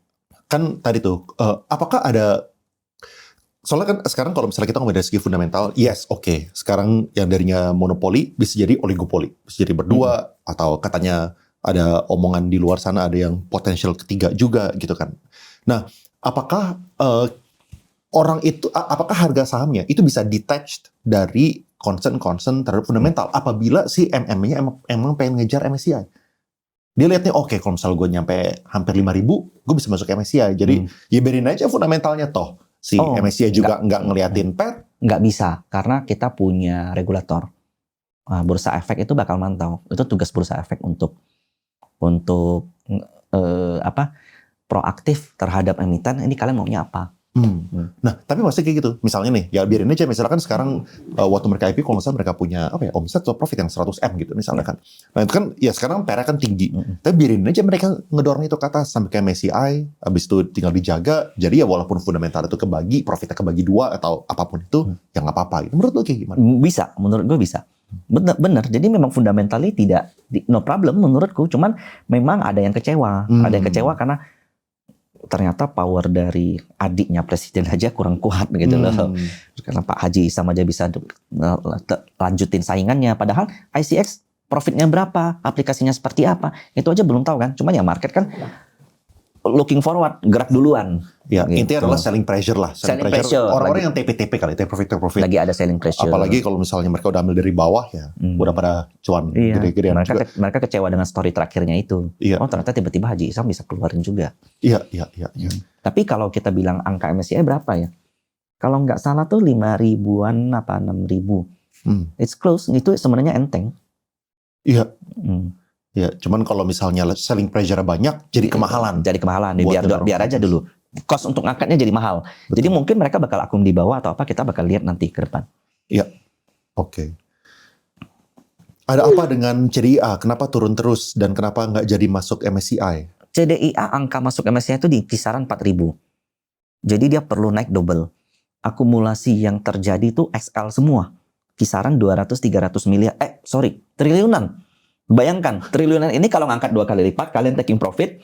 kan tadi tuh, apakah ada, soalnya kan sekarang kalau misalnya kita ngomong dari segi fundamental, yes, oke. Sekarang yang darinya monopoli bisa jadi oligopoli, bisa jadi berdua, atau katanya ada omongan di luar sana ada yang potensial ketiga juga gitu kan. Nah, apakah apakah harga sahamnya itu bisa detached dari concern terhadap fundamental apabila si MM-nya emang pengen ngejar MSCI? Dia lihatnya oke, kalau misal gue nyampe hampir 5.000, gue bisa masuk MSCI. Jadi ya biarin aja fundamentalnya toh. Si MSCI juga nggak ngeliatin PER. Nggak bisa, karena kita punya regulator. Bursa efek itu bakal mantau. Itu tugas bursa efek untuk proaktif terhadap emiten. Ini kalian maunya apa? Nah, tapi masih kayak gitu. Misalnya nih, ya biarin aja. Misalkan sekarang waktu mereka IPO, kalau misalnya mereka punya omset atau profit yang 100M gitu misalnya kan. Nah itu kan, ya sekarang PR kan tinggi. Tapi biarin aja mereka ngedorong itu ke atas sampai kayak MSCI, habis itu tinggal dijaga. Jadi ya walaupun fundamental itu kebagi, profitnya kebagi 2 atau apapun itu, ya nggak apa-apa. Gitu. Menurut lo kayak gimana? Bisa, menurut gue bisa. Bener. Jadi memang fundamentalnya tidak no problem menurutku. Cuman memang ada yang kecewa, ada yang kecewa karena ternyata power dari adiknya presiden aja kurang kuat gitu loh. Karena Pak Haji Isam aja bisa lanjutin saingannya. Padahal ICX profitnya berapa, aplikasinya seperti apa, itu aja belum tahu kan. Cuman ya market kan looking forward, gerak duluan. Ya, gitu. intinya adalah selling pressure lah. Selling pressure. Orang-orang yang TP-TP kali, take profit. Lagi ada selling pressure. Apalagi kalau misalnya mereka udah ambil dari bawah ya, udah pada cuan gede-gedean juga. Mereka kecewa dengan story terakhirnya itu. Iya. Oh ternyata tiba-tiba Haji Isam bisa keluarin juga. Iya. Tapi kalau kita bilang angka MSCI berapa ya? Kalau nggak salah tuh 5.000-an apa 6.000. It's close, itu sebenarnya enteng. Iya. Ya, cuman kalau misalnya selling pressure banyak, jadi kemahalan. Biar aja dulu. Cost untuk ngangkatnya jadi mahal. Betul. Jadi mungkin mereka bakal akum di bawah atau apa, kita bakal lihat nanti ke depan. Iya. Oke. Ada apa dengan CDIA? Kenapa turun terus dan kenapa nggak jadi masuk MSCI? CDIA angka masuk MSCI itu di kisaran 4.000. Jadi dia perlu naik double. Akumulasi yang terjadi itu XL semua. Kisaran 200-300 miliar. Triliunan. Bayangkan, triliunan ini kalau ngangkat 2 kali lipat, kalian taking profit,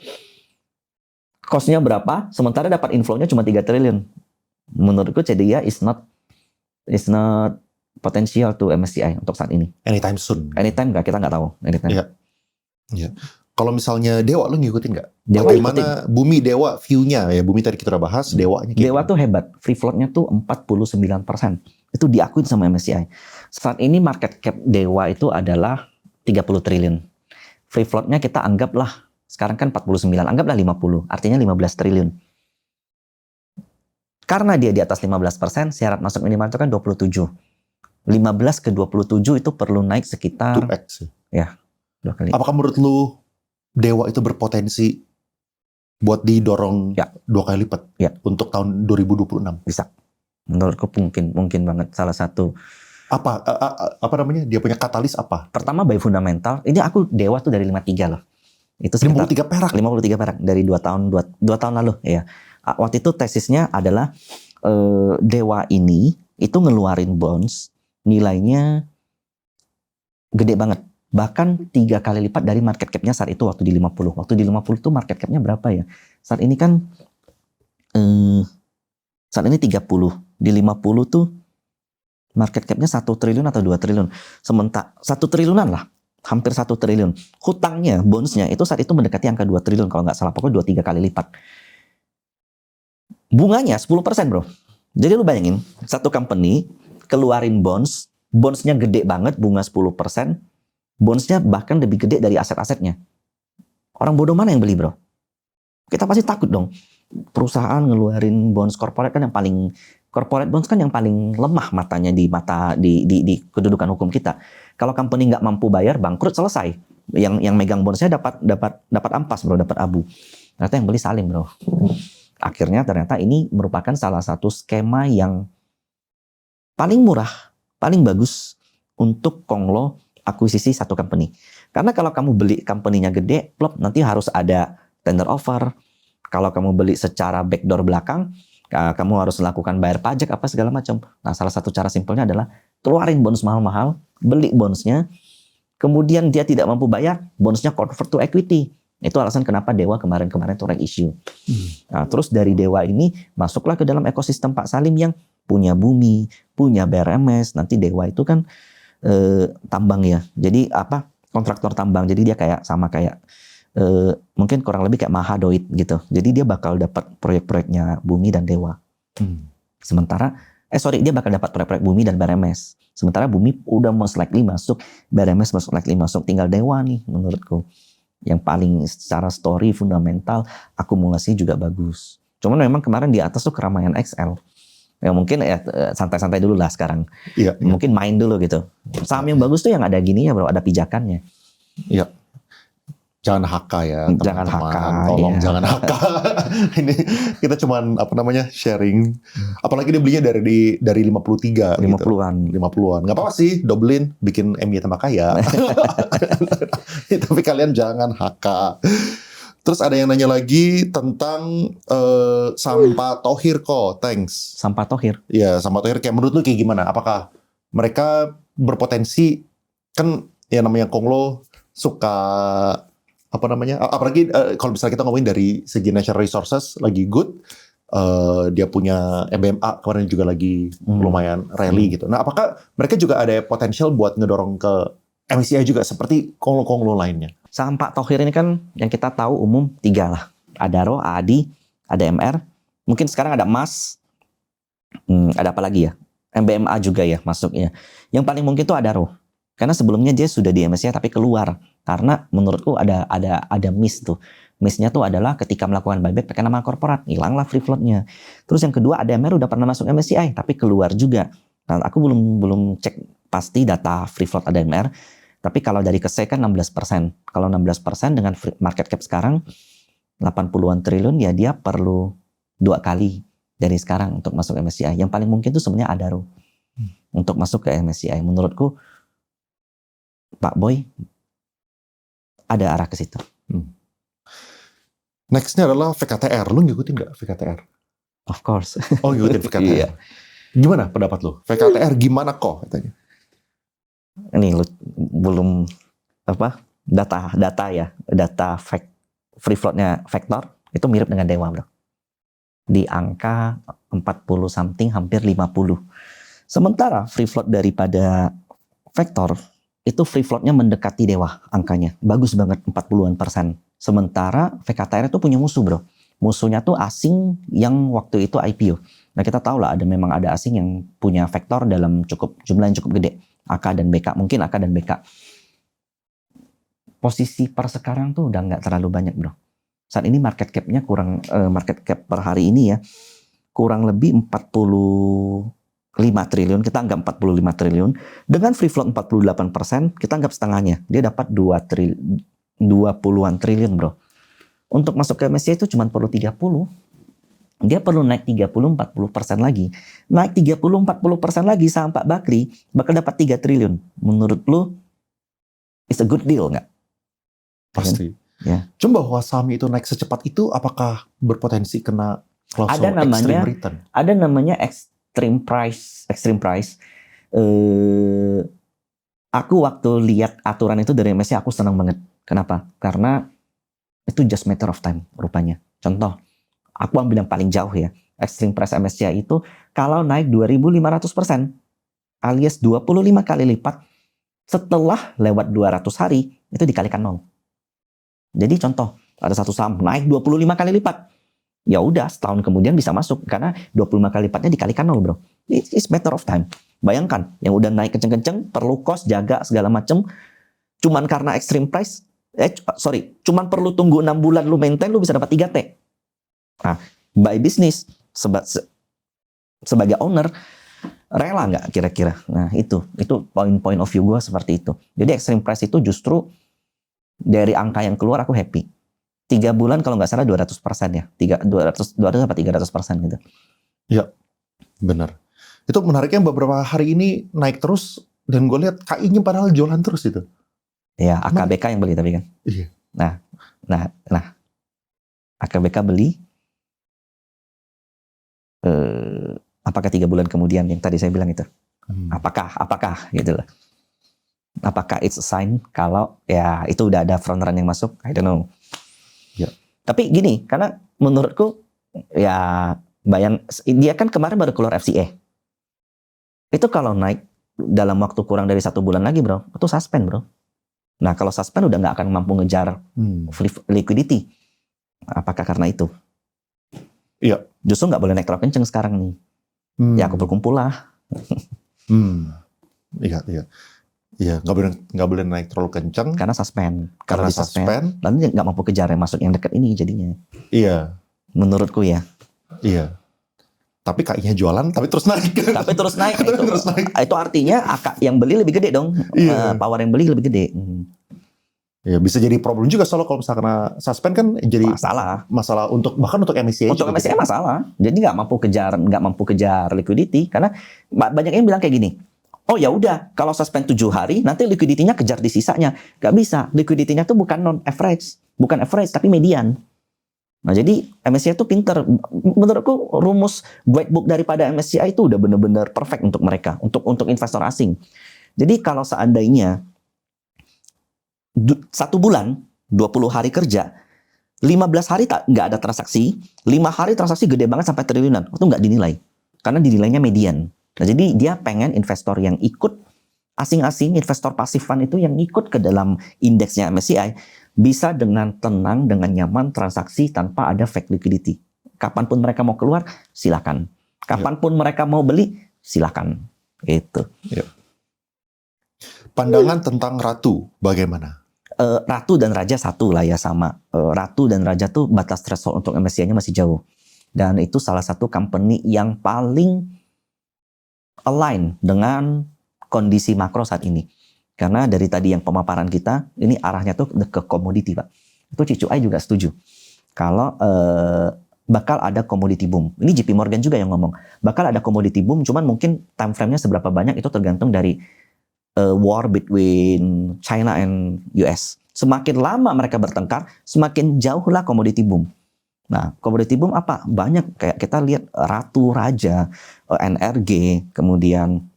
cost-nya berapa, sementara dapat inflow-nya cuma 3 triliun. Menurutku CDIA is not potential to MSCI untuk saat ini. Anytime soon. Anytime nggak, kita nggak tahu. Iya. Kalau misalnya Dewa, lu ngikutin nggak? Dewa bagaimana Bumi Dewa view-nya? Ya Bumi tadi kita udah bahas, Dewanya. Dewa tuh hebat, free float-nya tuh 49%. Itu diakuin sama MSCI. Saat ini market cap Dewa itu adalah 30 triliun. Free float-nya kita anggaplah, sekarang kan 49, anggaplah 50, artinya 15 triliun. Karena dia di atas 15%, syarat masuk minimal itu kan 27. 15 ke 27 itu perlu naik sekitar 2x. Ya, 2 kali. Apakah menurut lu Dewa itu berpotensi buat didorong 2 kali lipat untuk tahun 2026? Bisa. Menurutku mungkin banget salah satu. Apa namanya? Dia punya katalis apa? Pertama by fundamental. Ini aku Dewa tuh dari 53 loh. Itu 53 perak. 53 perak dari 2 tahun lalu ya. Waktu itu tesisnya adalah Dewa ini itu ngeluarin bonds nilainya gede banget. Bahkan 3 kali lipat dari market cap-nya saat itu waktu di 50. Waktu di 50 tuh market cap-nya berapa ya? Saat ini kan saat ini 30. Di 50 tuh market cap-nya 1 triliun atau 2 triliun. Sementara 1 triliunan lah. Hampir 1 triliun. Hutangnya, bonds-nya itu saat itu mendekati angka 2 triliun. Kalau nggak salah, pokoknya 2-3 kali lipat. Bunganya 10% bro. Jadi lu bayangin, satu company keluarin bonds. Bonds-nya gede banget, bunga 10%. Bonds-nya bahkan lebih gede dari aset-asetnya. Orang bodoh mana yang beli bro? Kita pasti takut dong. Perusahaan ngeluarin bonds corporate kan yang paling... Corporate bonds kan yang paling lemah matanya di kedudukan hukum kita. Kalau company nggak mampu bayar, bangkrut, selesai. Yang megang bondsnya dapat ampas bro, dapat abu. Ternyata yang beli Salim bro. Akhirnya ternyata ini merupakan salah satu skema yang paling murah, paling bagus untuk konglo akuisisi satu company. Karena kalau kamu beli company-nya gede, plop, nanti harus ada tender offer. Kalau kamu beli secara backdoor belakang, kamu harus melakukan bayar pajak apa segala macam. Nah, salah satu cara simpelnya adalah keluarin bonus mahal-mahal, beli bonusnya, kemudian dia tidak mampu bayar, bonusnya convert to equity. Itu alasan kenapa Dewa kemarin-kemarin tuh rank issue. Nah, terus dari Dewa ini masuklah ke dalam ekosistem Pak Salim yang punya Bumi, punya BRMS. Nanti Dewa itu kan tambang ya. Jadi kontraktor tambang. Jadi dia kayak mungkin kurang lebih kayak Mahadoit gitu. Jadi dia bakal dapat proyek-proyeknya Bumi dan Dewa. Sementara dia bakal dapat proyek-proyek Bumi dan BRMS. Sementara Bumi udah most likely masuk, BRMS most likely masuk. Tinggal Dewa nih menurutku. Yang paling secara story fundamental, akumulasi juga bagus. Cuman memang kemarin di atas tuh keramaian XL. Ya mungkin santai-santai dulu lah sekarang. Iya. Mungkin main dulu gitu. Saham yang bagus tuh yang ada gini ya bro, ada pijakannya. Iya. Jangan HK ya, Jangan teman-teman. HK, Tolong iya. jangan HK. Ini kita cuman sharing. Apalagi dia belinya dari 53 gitu. 50-an. 50-an. Nggak apa-apa sih, dobelin, bikin MY tambah kaya. Tapi kalian jangan HK. Terus ada yang nanya lagi tentang Sampah Tohir kok, thanks. Sampah Tohir. Ya, Sampah Tohir kayak menurut lu kayak gimana? Apakah mereka berpotensi, kan ya namanya Konglo suka apalagi kalau misalnya kita ngomongin dari segi natural resources lagi good, dia punya MBMA kemarin juga lagi lumayan rally gitu. Nah, apakah mereka juga ada potensial buat ngedorong ke MSCI juga seperti Konglo lainnya? Saham Pak Tohir ini kan yang kita tahu umum 3 lah. Ada RO, ADI, ada MR. Mungkin sekarang ada emas. Ada apa lagi ya? MBMA juga ya masuknya. Yang paling mungkin tuh ada RO. Karena sebelumnya dia sudah di MSCI tapi keluar. Karena menurutku ada miss tuh. Miss-nya tuh adalah ketika melakukan buyback pakai nama korporat, hilanglah free float-nya. Terus yang kedua ada MR udah pernah masuk MSCI tapi keluar juga. Nah, aku belum cek pasti data free float ada MR. Tapi kalau dari KSE kan 16%. Kalau 16% dengan market cap sekarang 80-an triliun ya dia perlu 2 kali dari sekarang untuk masuk MSCI. Yang paling mungkin tuh sebenarnya Adaro untuk masuk ke MSCI. Menurutku Pak Boy ada arah ke situ. Nextnya adalah VKTR. Lu ngikutin nggak VKTR? Of course. Oh, ngikutin VKTR. Iya. Gimana pendapat lu? VKTR gimana kok katanya? Ini lu belum data ya, data free floatnya Vector itu mirip dengan Dewa bro. Di angka 40 something hampir 50. Sementara free float daripada Vector itu free floatnya mendekati Dewa angkanya. Bagus banget 40-an%. Sementara VKTR itu punya musuh bro. Musuhnya tuh asing yang waktu itu IPO. Nah kita tahu lah memang ada asing yang punya Vector dalam jumlah yang cukup gede. AK dan BK. Mungkin AK dan BK. Posisi per sekarang tuh udah nggak terlalu banyak bro. Saat ini market cap-nya market cap per hari ini ya. Kurang lebih 45 triliun, kita anggap 45 triliun. Dengan free float 48%, kita anggap setengahnya. Dia dapat 20-an triliun bro. Untuk masuk ke MSCI itu cuma perlu 30. Dia perlu naik 30-40% lagi. Naik 30-40% lagi saham Pak Bakri bakal dapat 3 triliun. Menurut lu, it's a good deal nggak? Pasti. Ya. Cuma bahwa saham itu naik secepat itu, apakah berpotensi kena klausul extreme return? Ada namanya extreme price. Aku waktu lihat aturan itu dari MSCI aku senang banget. Kenapa? Karena itu just matter of time rupanya. Contoh, aku ambil yang paling jauh ya. Extreme price MSCI itu kalau naik 2.500% alias 25 kali lipat setelah lewat 200 hari itu dikalikan 0. Jadi contoh, ada satu saham naik 25 kali lipat. Ya udah, setahun kemudian bisa masuk karena 25 kali lipatnya dikalikan 0, bro. It's matter of time. Bayangkan, yang udah naik kenceng-kenceng, perlu cost, jaga segala macem, cuman karena extreme price, cuman perlu tunggu 6 bulan lu maintain, lu bisa dapat 3T. Nah, by business sebagai owner rela nggak kira-kira? Nah, itu point of view gue seperti itu. Jadi extreme price itu justru dari angka yang keluar aku happy. 3 bulan kalau nggak salah 200% ya. 200 sampai 300% gitu. Ya, benar. Itu menariknya beberapa hari ini naik terus dan gue lihat KI-nya padahal jualan terus itu. Ya, AKBK yang beli tapi kan. Iya. Nah, AKBK beli. Apakah 3 bulan kemudian yang tadi saya bilang itu? Apakah gitu loh. Apakah it's a sign kalau ya itu udah ada front run yang masuk? I don't know. Ya. Tapi gini, karena menurutku ya dia kan kemarin baru keluar FCA. Itu kalau naik dalam waktu kurang dari 1 bulan lagi bro, itu suspend bro. Nah kalau suspend udah nggak akan mampu ngejar liquidity. Apakah karena itu? Iya. Justru nggak boleh naik terlalu kenceng sekarang nih. Ya kumpul-kumpul lah. Iya, nggak boleh naik terlalu kencang. Karena suspend. Karena suspend. Lalu nggak mampu kejar yang masuk yang dekat ini jadinya. Iya. Menurutku ya. Iya. tapi KI-nya jualan, tapi terus naik. Tapi terus naik. Tapi terus naik. Itu artinya yang beli lebih gede dong. Iya. Power yang beli lebih gede. Ya, bisa jadi problem juga soalnya kalau misalnya kena suspend kan jadi masalah bahkan untuk MSCI. Untuk MSCI masalah. Jadi nggak mampu kejar liquidity karena banyak yang bilang kayak gini. Oh ya udah, kalau suspend 7 hari nanti liquidity-nya kejar di sisanya. Nggak bisa. Liquidity-nya tuh bukan bukan average tapi median. Nah, jadi MSCI itu pinter. Menurutku rumus white book daripada MSCI itu udah benar-benar perfect untuk mereka, untuk investor asing. Jadi kalau seandainya 1 bulan, 20 hari kerja, 15 hari nggak ada transaksi, 5 hari transaksi gede banget sampai triliunan, itu nggak dinilai. Karena dinilainya median. Nah, jadi dia pengen investor yang ikut, asing-asing, investor pasif fund itu yang ikut ke dalam indeksnya MSCI, bisa dengan tenang, dengan nyaman transaksi tanpa ada fake liquidity. Kapanpun mereka mau keluar, silakan. Kapanpun mereka mau beli, silakan. Gitu. Pandangan tentang Ratu bagaimana? Ratu dan Raja satu lah ya sama. Ratu dan Raja tuh batas threshold untuk MSCI-nya masih jauh. Dan itu salah satu company yang paling align dengan kondisi makro saat ini. Karena dari tadi yang pemaparan kita, ini arahnya tuh ke komoditi, Pak. Itu Cicuai juga setuju. Kalau bakal ada komoditi boom. Ini JP Morgan juga yang ngomong. Bakal ada komoditi boom, cuman mungkin time frame-nya seberapa banyak itu tergantung dari war between China and US. Semakin lama mereka bertengkar, semakin jauhlah komoditi boom. Nah, komoditi boom apa? Banyak kayak kita lihat Ratu, Raja, NRG, kemudian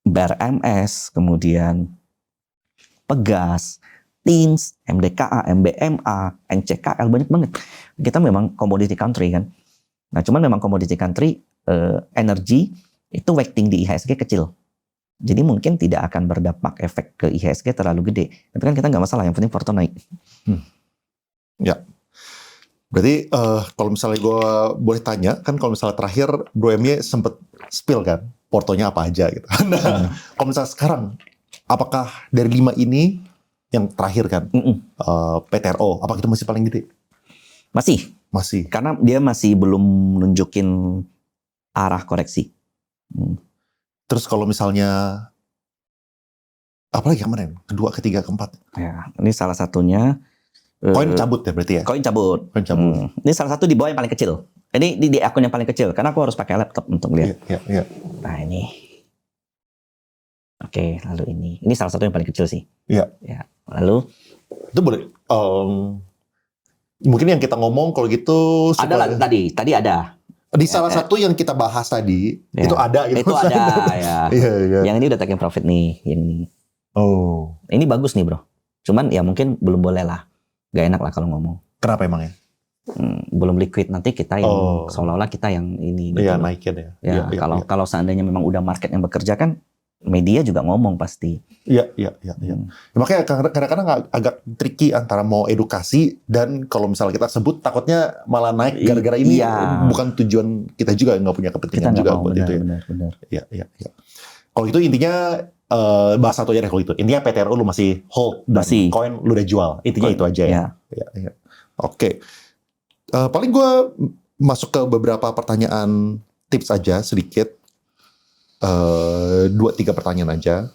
BRMS, kemudian Pegas, TINS, MDKA, MBMA, NCKL, banyak banget. Kita memang commodity country kan. Nah, cuman memang commodity country, energi itu weighting di IHSG kecil. Jadi mungkin tidak akan berdampak efek ke IHSG terlalu gede. Tapi kan kita nggak masalah, yang penting Porto naik. Ya. Berarti kalau misalnya gue boleh tanya, kan kalau misalnya terakhir Bro MY sempet spill kan, portonya apa aja gitu. Nah, kalau misalnya sekarang, apakah dari 5 ini yang terakhir kan, PTRO, apakah itu masih paling gede? Masih. Karena dia masih belum nunjukin arah koreksi. Terus kalau misalnya, apalagi yang kemarin? Kedua, ketiga, keempat? Ya, ini salah satunya. Koin cabut ya berarti ya? Koin cabut. Ini salah satu di bawah yang paling kecil. Ini di akun yang paling kecil, karena aku harus pakai laptop untuk lihat. Iya. Nah ini. Oke, lalu ini. Ini salah satu yang paling kecil sih. Iya. Ya, lalu. Itu boleh. Mungkin yang kita ngomong kalau gitu. Ada tadi ada. Di salah satu yang kita bahas tadi, itu ada. Itu ada ya. Iya. Yang ini udah taking profit nih. Yang ini. Oh. Ini bagus nih bro. Cuman ya mungkin belum boleh lah. Gak enak lah kalau ngomong. Kenapa emangnya? Belum liquid, nanti kita yang seolah-olah kita yang ini. Iya, gitu naikin ya. Kalau seandainya memang udah market yang bekerja kan, media juga ngomong pasti. Iya. Makanya kadang-kadang agak tricky antara mau edukasi dan kalau misalnya kita sebut takutnya malah naik gara-gara ini. Bukan tujuan kita juga, nggak punya kepentingan kita juga buat itu ya. Benar. Iya. Kalau itu intinya bahas satu aja deh kalau itu. Intinya PTRO lu masih hold dan koin lu udah jual. Intinya itu aja ya. Iya. Oke. Paling gue masuk ke beberapa pertanyaan tips aja sedikit. 2-3 pertanyaan aja.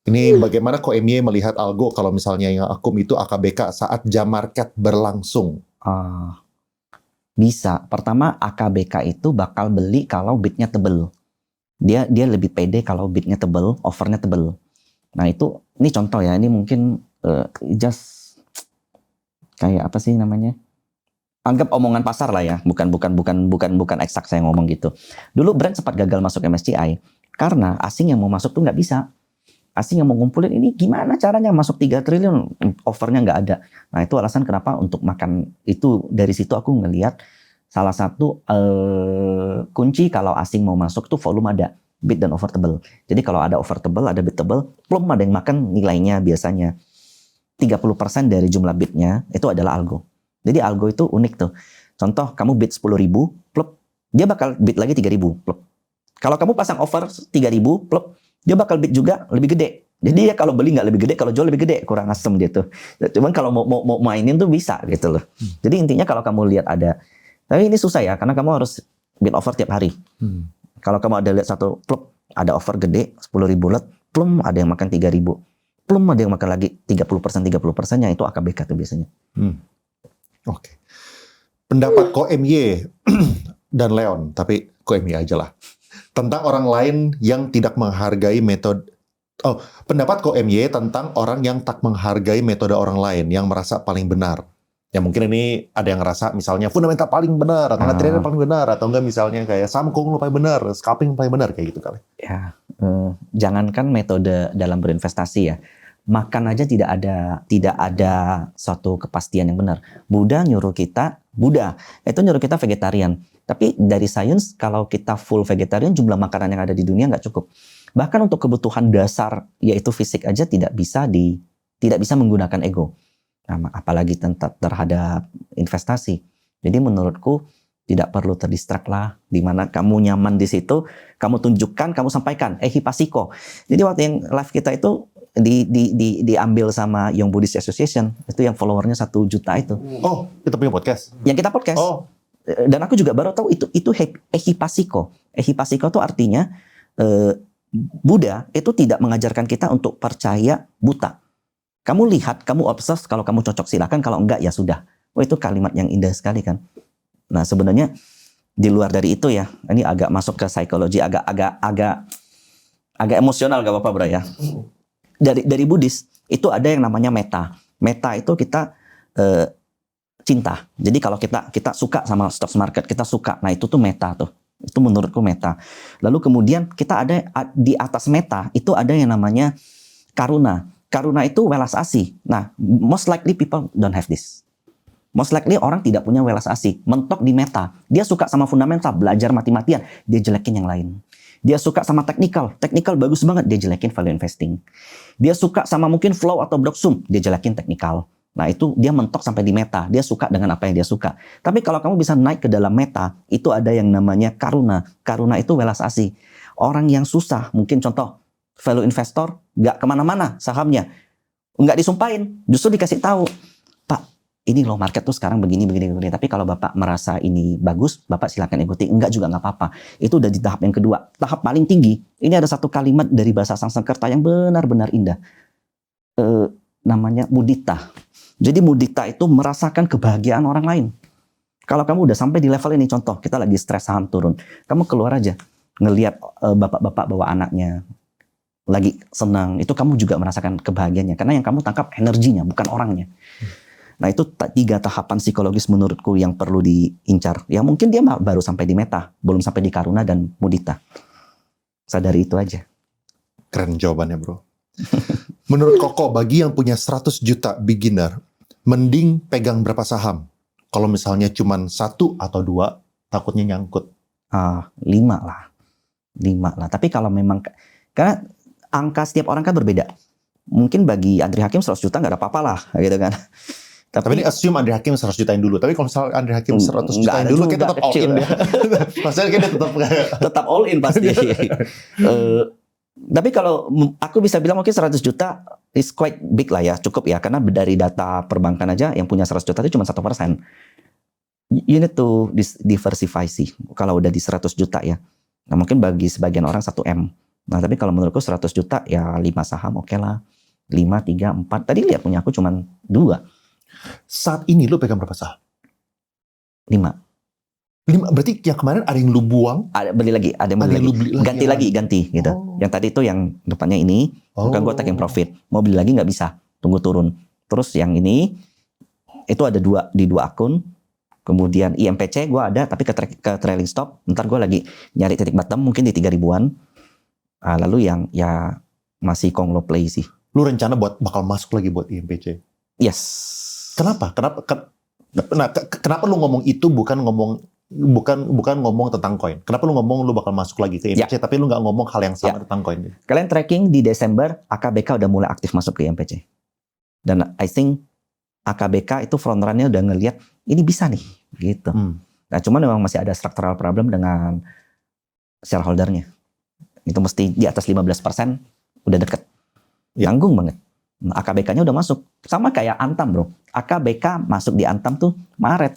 Ini bagaimana kok MY melihat algo kalau misalnya yang akum itu AKBK saat jam market berlangsung? Bisa. Pertama AKBK itu bakal beli kalau bidnya tebel. Dia lebih pede kalau bidnya tebel, offernya tebel. Nah ini contoh ya. Ini mungkin just kayak apa sih namanya? Anggap omongan pasar lah ya, bukan eksak saya ngomong gitu. Dulu Brand sempat gagal masuk MSCI karena asing yang mau masuk tuh nggak bisa. Asing yang mau ngumpulin ini gimana caranya masuk 3 triliun, offernya nggak ada. Nah itu alasan kenapa untuk makan itu. Dari situ aku ngelihat salah satu kunci kalau asing mau masuk tuh volume ada, bid dan offer tebel. Jadi kalau ada offer tebel, ada bid tebel, belum ada yang makan nilainya biasanya 30% dari jumlah bidnya itu adalah algo. Jadi algo itu unik tuh. Contoh kamu bid 10.000, plop, dia bakal bid lagi 3.000, plop. Kalau kamu pasang offer 3.000, plop, dia bakal bid juga lebih gede. Jadi ya kalau beli nggak lebih gede, kalau jual lebih gede, kurang asem gitu. Cuman kalau mau mainin tuh bisa gitu loh. Jadi intinya kalau kamu lihat ada, tapi ini susah ya, karena kamu harus bid offer tiap hari. Kalau kamu ada lihat satu plum, ada offer gede 10.000 lot, plum ada yang makan 3.000, plum ada yang makan lagi 30%, itu AKBK tuh biasanya. Oke. Pendapat Ko MY dan Leon, tapi Ko MY aja lah. Tentang orang lain yang tidak menghargai metode. Pendapat Ko MY tentang orang yang tak menghargai metode orang lain, yang merasa paling benar. Ya mungkin ini ada yang ngerasa misalnya fundamental paling benar, atau trader paling benar, atau enggak misalnya kayak Samkung paling benar, scalping paling benar, kayak gitu kali. Ya, jangankan metode dalam berinvestasi ya. Makan aja tidak ada suatu kepastian yang benar. Buddha itu nyuruh kita vegetarian. Tapi dari sains kalau kita full vegetarian jumlah makanan yang ada di dunia nggak cukup. Bahkan untuk kebutuhan dasar yaitu fisik aja tidak bisa menggunakan ego. Nah, apalagi terhadap investasi. Jadi menurutku tidak perlu terdistrak lah. Di mana kamu nyaman di situ, kamu tunjukkan, kamu sampaikan. Hipasiko. Jadi waktu yang live kita itu diambil sama Young Buddhist Association, itu yang followernya 1 juta itu. Oh, kita punya podcast. Yang kita podcast. Oh. Dan aku juga baru tahu itu ehipasiko. Ehipasiko itu artinya Buddha itu tidak mengajarkan kita untuk percaya buta. Kamu lihat, kamu observe, kalau kamu cocok silakan, kalau enggak ya sudah. Oh, itu kalimat yang indah sekali kan. Nah, sebenarnya di luar dari itu ya, ini agak masuk ke psikologi, agak emosional gak apa-apa bro ya. Dari Buddhis itu ada yang namanya metta. Metta itu kita cinta. Jadi kalau kita suka sama stock market, kita suka. Nah, itu tuh metta tuh. Itu menurutku metta. Lalu kemudian kita ada di atas metta itu ada yang namanya karuna. Karuna itu welas asih. Nah, most likely people don't have this. Most likely orang tidak punya welas asih. Mentok di metta. Dia suka sama fundamental, belajar mati-matian, dia jelekin yang lain. Dia suka sama technical bagus banget, dia jelekin value investing. Dia suka sama mungkin flow atau block sum, dia jelekin technical. Nah, itu dia mentok sampai di meta, dia suka dengan apa yang dia suka. Tapi kalau kamu bisa naik ke dalam meta, itu ada yang namanya karuna. Karuna itu welas asih. Orang yang susah, mungkin contoh value investor, nggak kemana-mana sahamnya, nggak disumpahin, justru dikasih tahu, Pak, ini loh market tuh sekarang begini. Tapi kalau Bapak merasa ini bagus, Bapak silakan ikuti. Enggak juga nggak apa-apa. Itu udah di tahap yang kedua. Tahap paling tinggi, ini ada satu kalimat dari bahasa Sanskerta yang benar-benar indah. Namanya mudita. Jadi mudita itu merasakan kebahagiaan orang lain. Kalau kamu udah sampai di level ini, contoh kita lagi stres saham turun, kamu keluar aja, ngelihat bapak-bapak bawa anaknya, lagi senang, itu kamu juga merasakan kebahagiaannya. Karena yang kamu tangkap energinya, bukan orangnya. Nah, itu 3 tahapan psikologis menurutku yang perlu diincar. Ya mungkin dia baru sampai di meta, belum sampai di karuna dan mudita. Sadari itu aja. Keren jawabannya bro. Menurut Koko, bagi yang punya 100 juta beginner, mending pegang berapa saham? Kalau misalnya cuma 1 atau 2, takutnya nyangkut. 5 lah. Tapi kalau memang, karena angka setiap orang kan berbeda. Mungkin bagi Andri Hakim 100 juta nggak ada apa-apa lah, gitu kan. Tapi ini assume Andri Hakim 100 jutain dulu. Tapi kalau misalnya Andri Hakim 100 jutain dulu, kita tetap all in ya. Maksudnya kita tetap all in pasti. Tapi kalau aku bisa bilang mungkin 100 juta is quite big lah ya, cukup ya. Karena dari data perbankan aja yang punya 100 juta itu cuma 1%. You need to diversify sih. Kalau udah di 100 juta ya. Nah mungkin bagi sebagian orang 1 M. Nah tapi kalau menurutku 100 juta ya 5 saham oke lah. 5, 3, 4. Tadi lihat punya aku cuma 2. Saat ini lu pegang berapa saham? 5. Berarti yang kemarin ada yang lu buang? Ada beli lagi, ada yang beli lagi. Ganti gitu. Yang tadi itu yang depannya ini, bukan gue taking profit. Mau beli lagi nggak bisa, tunggu turun. Terus yang ini itu ada di 2 akun. Kemudian IMPC gue ada, tapi ke trailing stop. Ntar gue lagi nyari titik bottom mungkin di 3.000-an. Lalu yang ya masih Konglo Play sih. Lu rencana bakal masuk lagi buat IMPC? Yes. Kenapa lu ngomong itu bukan ngomong tentang koin? Kenapa lu ngomong lu bakal masuk lagi ke IMPC tapi lu nggak ngomong hal yang sama tentang koin? Kalian tracking di Desember AKBK udah mulai aktif masuk ke IMPC. Dan I think AKBK itu frontrunner udah ngelihat ini bisa nih gitu. Nah, cuman memang masih ada structural problem dengan shareholdernya. Itu mesti di atas 15% udah deket. Nanggung banget. Nah, AKBK-nya udah masuk. Sama kayak Antam bro. AKBK masuk di Antam tuh Maret.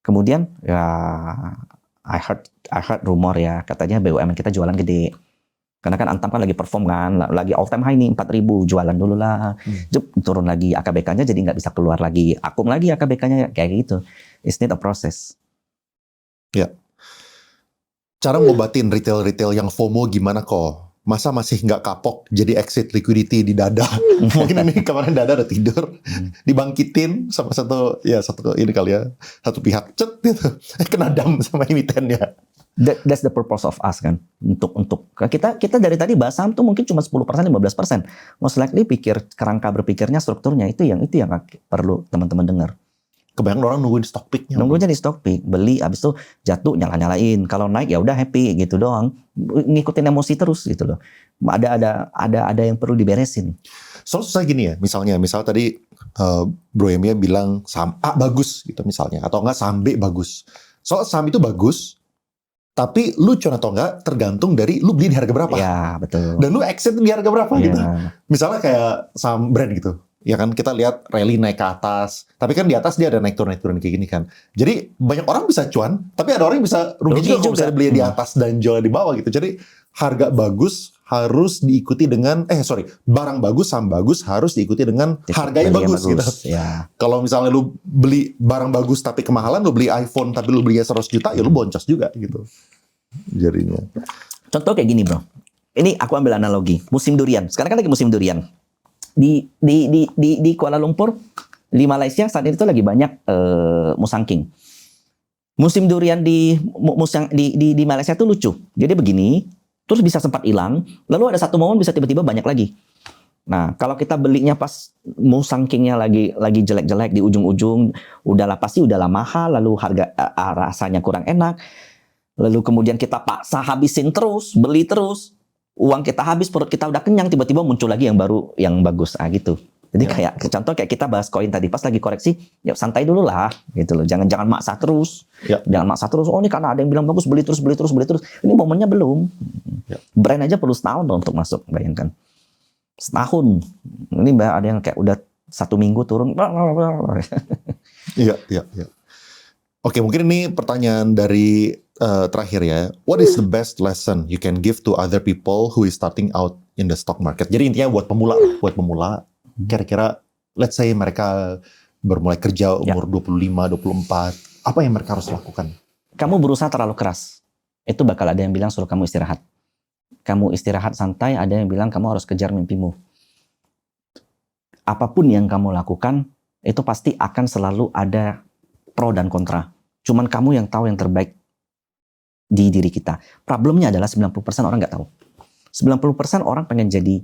Kemudian ya I heard rumor ya, katanya BUMN kita jualan gede. Karena kan Antam kan lagi perform kan, lagi all time high nih 4.000, jualan dulu lah. Turun lagi AKBK-nya jadi nggak bisa keluar lagi. Akum lagi AKBK-nya kayak gitu. It's need a process. Ya. Cara ngobatin retail yang FOMO gimana kok? Masa masih nggak kapok jadi exit liquidity di Dada? Mungkin ini kemarin Dada udah tidur, dibangkitin sama satu ini kali ya, satu pihak cet gitu, kena dam sama emitennya. That's the purpose of us kan. Untuk kita dari tadi bahas saham tuh mungkin cuma 10%, 15%. Most likely kerangka berpikirnya, strukturnya itu yang perlu teman-teman dengar. Kebanyakan orang nungguin stock pick-nya. Nunggunya di stock pick, beli abis itu jatuh nyalain. Kalau naik ya udah happy gitu doang. Ngikutin emosi terus gitu loh. Ada yang perlu diberesin. Soal susah gini ya, misalnya tadi Bro Emia bilang saham A bagus gitu misalnya, atau enggak saham B bagus. Soal saham itu bagus, tapi lu cuan atau enggak tergantung dari lu beli di harga berapa. Ya betul. Dan lu exit di harga berapa gitu. Misalnya kayak saham brand gitu. Ya kan kita lihat rally naik ke atas, tapi kan di atas dia ada naik turun kayak gini kan. Jadi banyak orang bisa cuan, tapi ada orang yang bisa rugi juga kalau misalnya beli di atas dan jual di bawah gitu. Jadi harga bagus harus diikuti dengan barang bagus, saham bagus harus diikuti dengan harga yang bagus gitu. Ya. Kalau misalnya lu beli barang bagus tapi kemahalan, lu beli iPhone tapi lu belinya 100 juta, ya lu boncos juga gitu. Jadinya. Contoh kayak gini, Bro. Ini aku ambil analogi, musim durian. Sekarang kan lagi musim durian. Di Kuala Lumpur, di Malaysia saat itu lagi banyak musang king. Musim durian di Malaysia tuh lucu. Jadi begini, terus bisa sempat hilang, lalu ada satu momen bisa tiba-tiba banyak lagi. Nah, kalau kita belinya pas musang kingnya lagi jelek-jelek di ujung-ujung, pasti udahlah mahal, lalu harga rasanya kurang enak. Lalu kemudian kita paksa habisin terus, beli terus. Uang kita habis, perut kita udah kenyang, tiba-tiba muncul lagi yang baru, yang bagus, gitu. Jadi contoh kayak kita bahas koin tadi, pas lagi koreksi, ya santai dulu lah, gitu loh. Jangan maksa terus, jangan maksa terus. Oh ini karena ada yang bilang bagus, beli terus. Ini momennya belum. Brand aja perlu setahun loh untuk masuk, bayangkan. Setahun. Ini ada yang kayak udah 1 minggu turun. Iya. Oke, mungkin ini pertanyaan dari terakhir ya. What is the best lesson you can give to other people who is starting out in the stock market? Jadi intinya buat pemula, kira-kira let's say mereka bermulai kerja umur 25, 24, apa yang mereka harus lakukan? Kamu berusaha terlalu keras, itu bakal ada yang bilang suruh kamu istirahat. Kamu istirahat santai, ada yang bilang kamu harus kejar mimpimu. Apapun yang kamu lakukan, itu pasti akan selalu ada pro dan kontra. Cuman kamu yang tahu yang terbaik di diri kita. Problemnya adalah 90% orang nggak tahu. 90% orang pengen jadi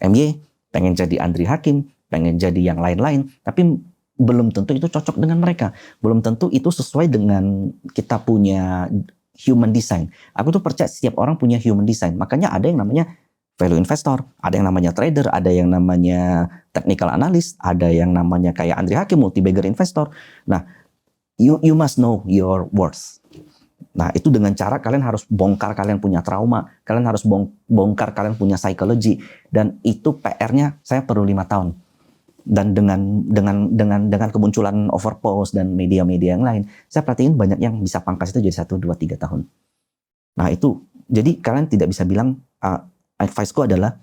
MY, pengen jadi Andri Hakim, pengen jadi yang lain-lain, tapi belum tentu itu cocok dengan mereka. Belum tentu itu sesuai dengan kita punya human design. Aku tuh percaya setiap orang punya human design. Makanya ada yang namanya value investor, ada yang namanya trader, ada yang namanya technical analyst, ada yang namanya kayak Andri Hakim, multi-bagger investor. Nah, you must know your worth. Nah, itu dengan cara kalian harus bongkar kalian punya trauma, kalian harus bongkar kalian punya psikologi, dan itu PR-nya saya perlu 5 tahun. Dan dengan kemunculan Overpost dan media-media yang lain, saya perhatiin banyak yang bisa pangkas itu jadi 1, 2, 3 tahun. Nah, itu jadi kalian tidak bisa bilang advice-ku adalah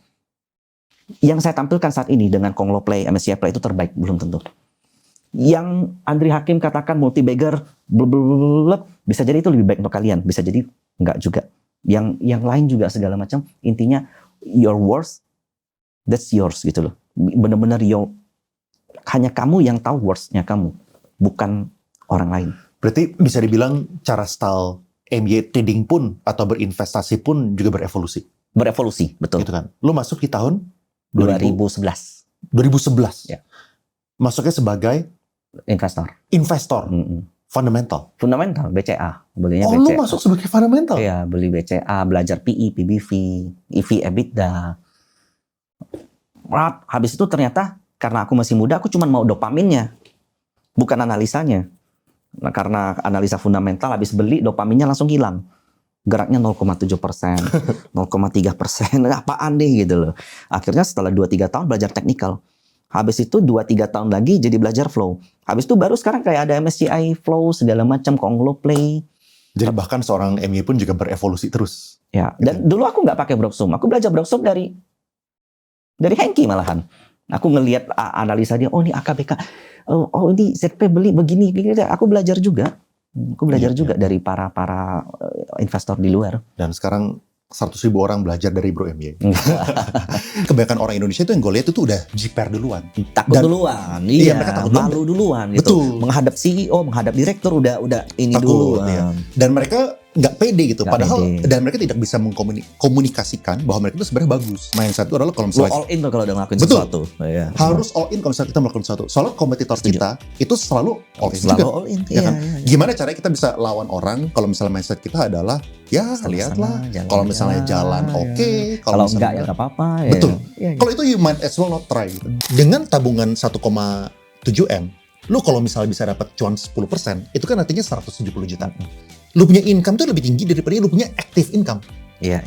yang saya tampilkan saat ini dengan Konglo Play, MSCI Play itu terbaik, belum tentu. Yang Andri Hakim katakan multi-bagger, bisa jadi itu lebih baik untuk kalian, bisa jadi enggak juga. Yang lain juga segala macam. Intinya your worth, that's yours gitu loh. Benar-benar hanya kamu yang tahu worth-nya kamu, bukan orang lain. Berarti bisa dibilang cara style MY trading pun atau berinvestasi pun juga berevolusi. Berevolusi, betul. Gitu kan. Lu masuk di tahun 2011. Ya. Masuknya sebagai investor. Fundamental, BCA. Belinya BCA. Lu masuk sebagai fundamental? Iya, beli BCA, belajar PE, PBV, EV, EBITDA. Habis itu ternyata karena aku masih muda, aku cuma mau dopaminnya, bukan analisanya. Nah, karena analisa fundamental, habis beli dopaminnya langsung hilang. Geraknya 0,7%, 0,3%, apaan deh gitu loh. Akhirnya setelah 2-3 tahun belajar teknikal. Habis itu 2-3 tahun lagi jadi belajar flow. Habis itu baru sekarang kayak ada MSCI Flow segala macam, Konglo Play. Jadi bahkan seorang MY pun juga berevolusi terus. Ya, dan dulu aku nggak pakai Broksum. Aku belajar Broksum dari Hengki malahan. Aku ngelihat analisa dia, oh ini AKBK, oh ini ZP beli begini. Aku belajar juga. Aku belajar juga dari para investor di luar. Dan sekarang 100.000 orang belajar dari Bro MY. Kebanyakan orang Indonesia itu yang gue lihat itu udah jiper duluan. Takut duluan, iya, mereka takut malu duluan gitu. Betul. Menghadap CEO, menghadap direktur udah ini Takut, duluan. ya. Dan mereka nggak pede gitu, Nggak padahal pede. dan mereka tidak bisa mengkomunikasikan bahwa mereka itu sebenarnya bagus. Mindset itu adalah kalau Lo misalnya all in tuh kalau udah ngelakuin Betul. sesuatu. Ya. harus all in kalau misalnya kita melakukan sesuatu. Soalnya kompetitor Setuju. kita itu selalu all in Selalu juga. all in. Ya Iya, kan? iya. Gimana caranya kita bisa lawan orang kalau misalnya mindset kita adalah ya lihatlah. Kalau misalnya jalan oke, Kalau misalnya enggak ya nggak apa-apa. Ya. Betul. Iya, iya. Kalau itu you might as well not try gitu. Dengan tabungan 1,7 M, lu kalau misalnya bisa dapat cuan 10%, itu kan artinya 170 juta. Lu punya income tuh lebih tinggi daripada lu punya active income. Iya.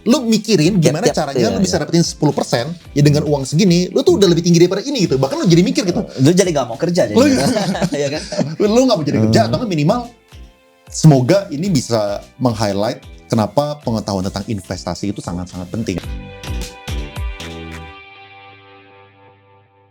Lu mikirin gimana Tiap-tiap, caranya iya, lu bisa dapetin 10% ya dengan uang segini, lu tuh udah lebih tinggi daripada ini gitu. Bahkan lu jadi mikir gitu. Lu jadi nggak mau kerja jadi. Lu- Iya kan? Lu nggak mau jadi kerja atau nggak minimal semoga ini bisa meng-highlight kenapa pengetahuan tentang investasi itu sangat-sangat penting.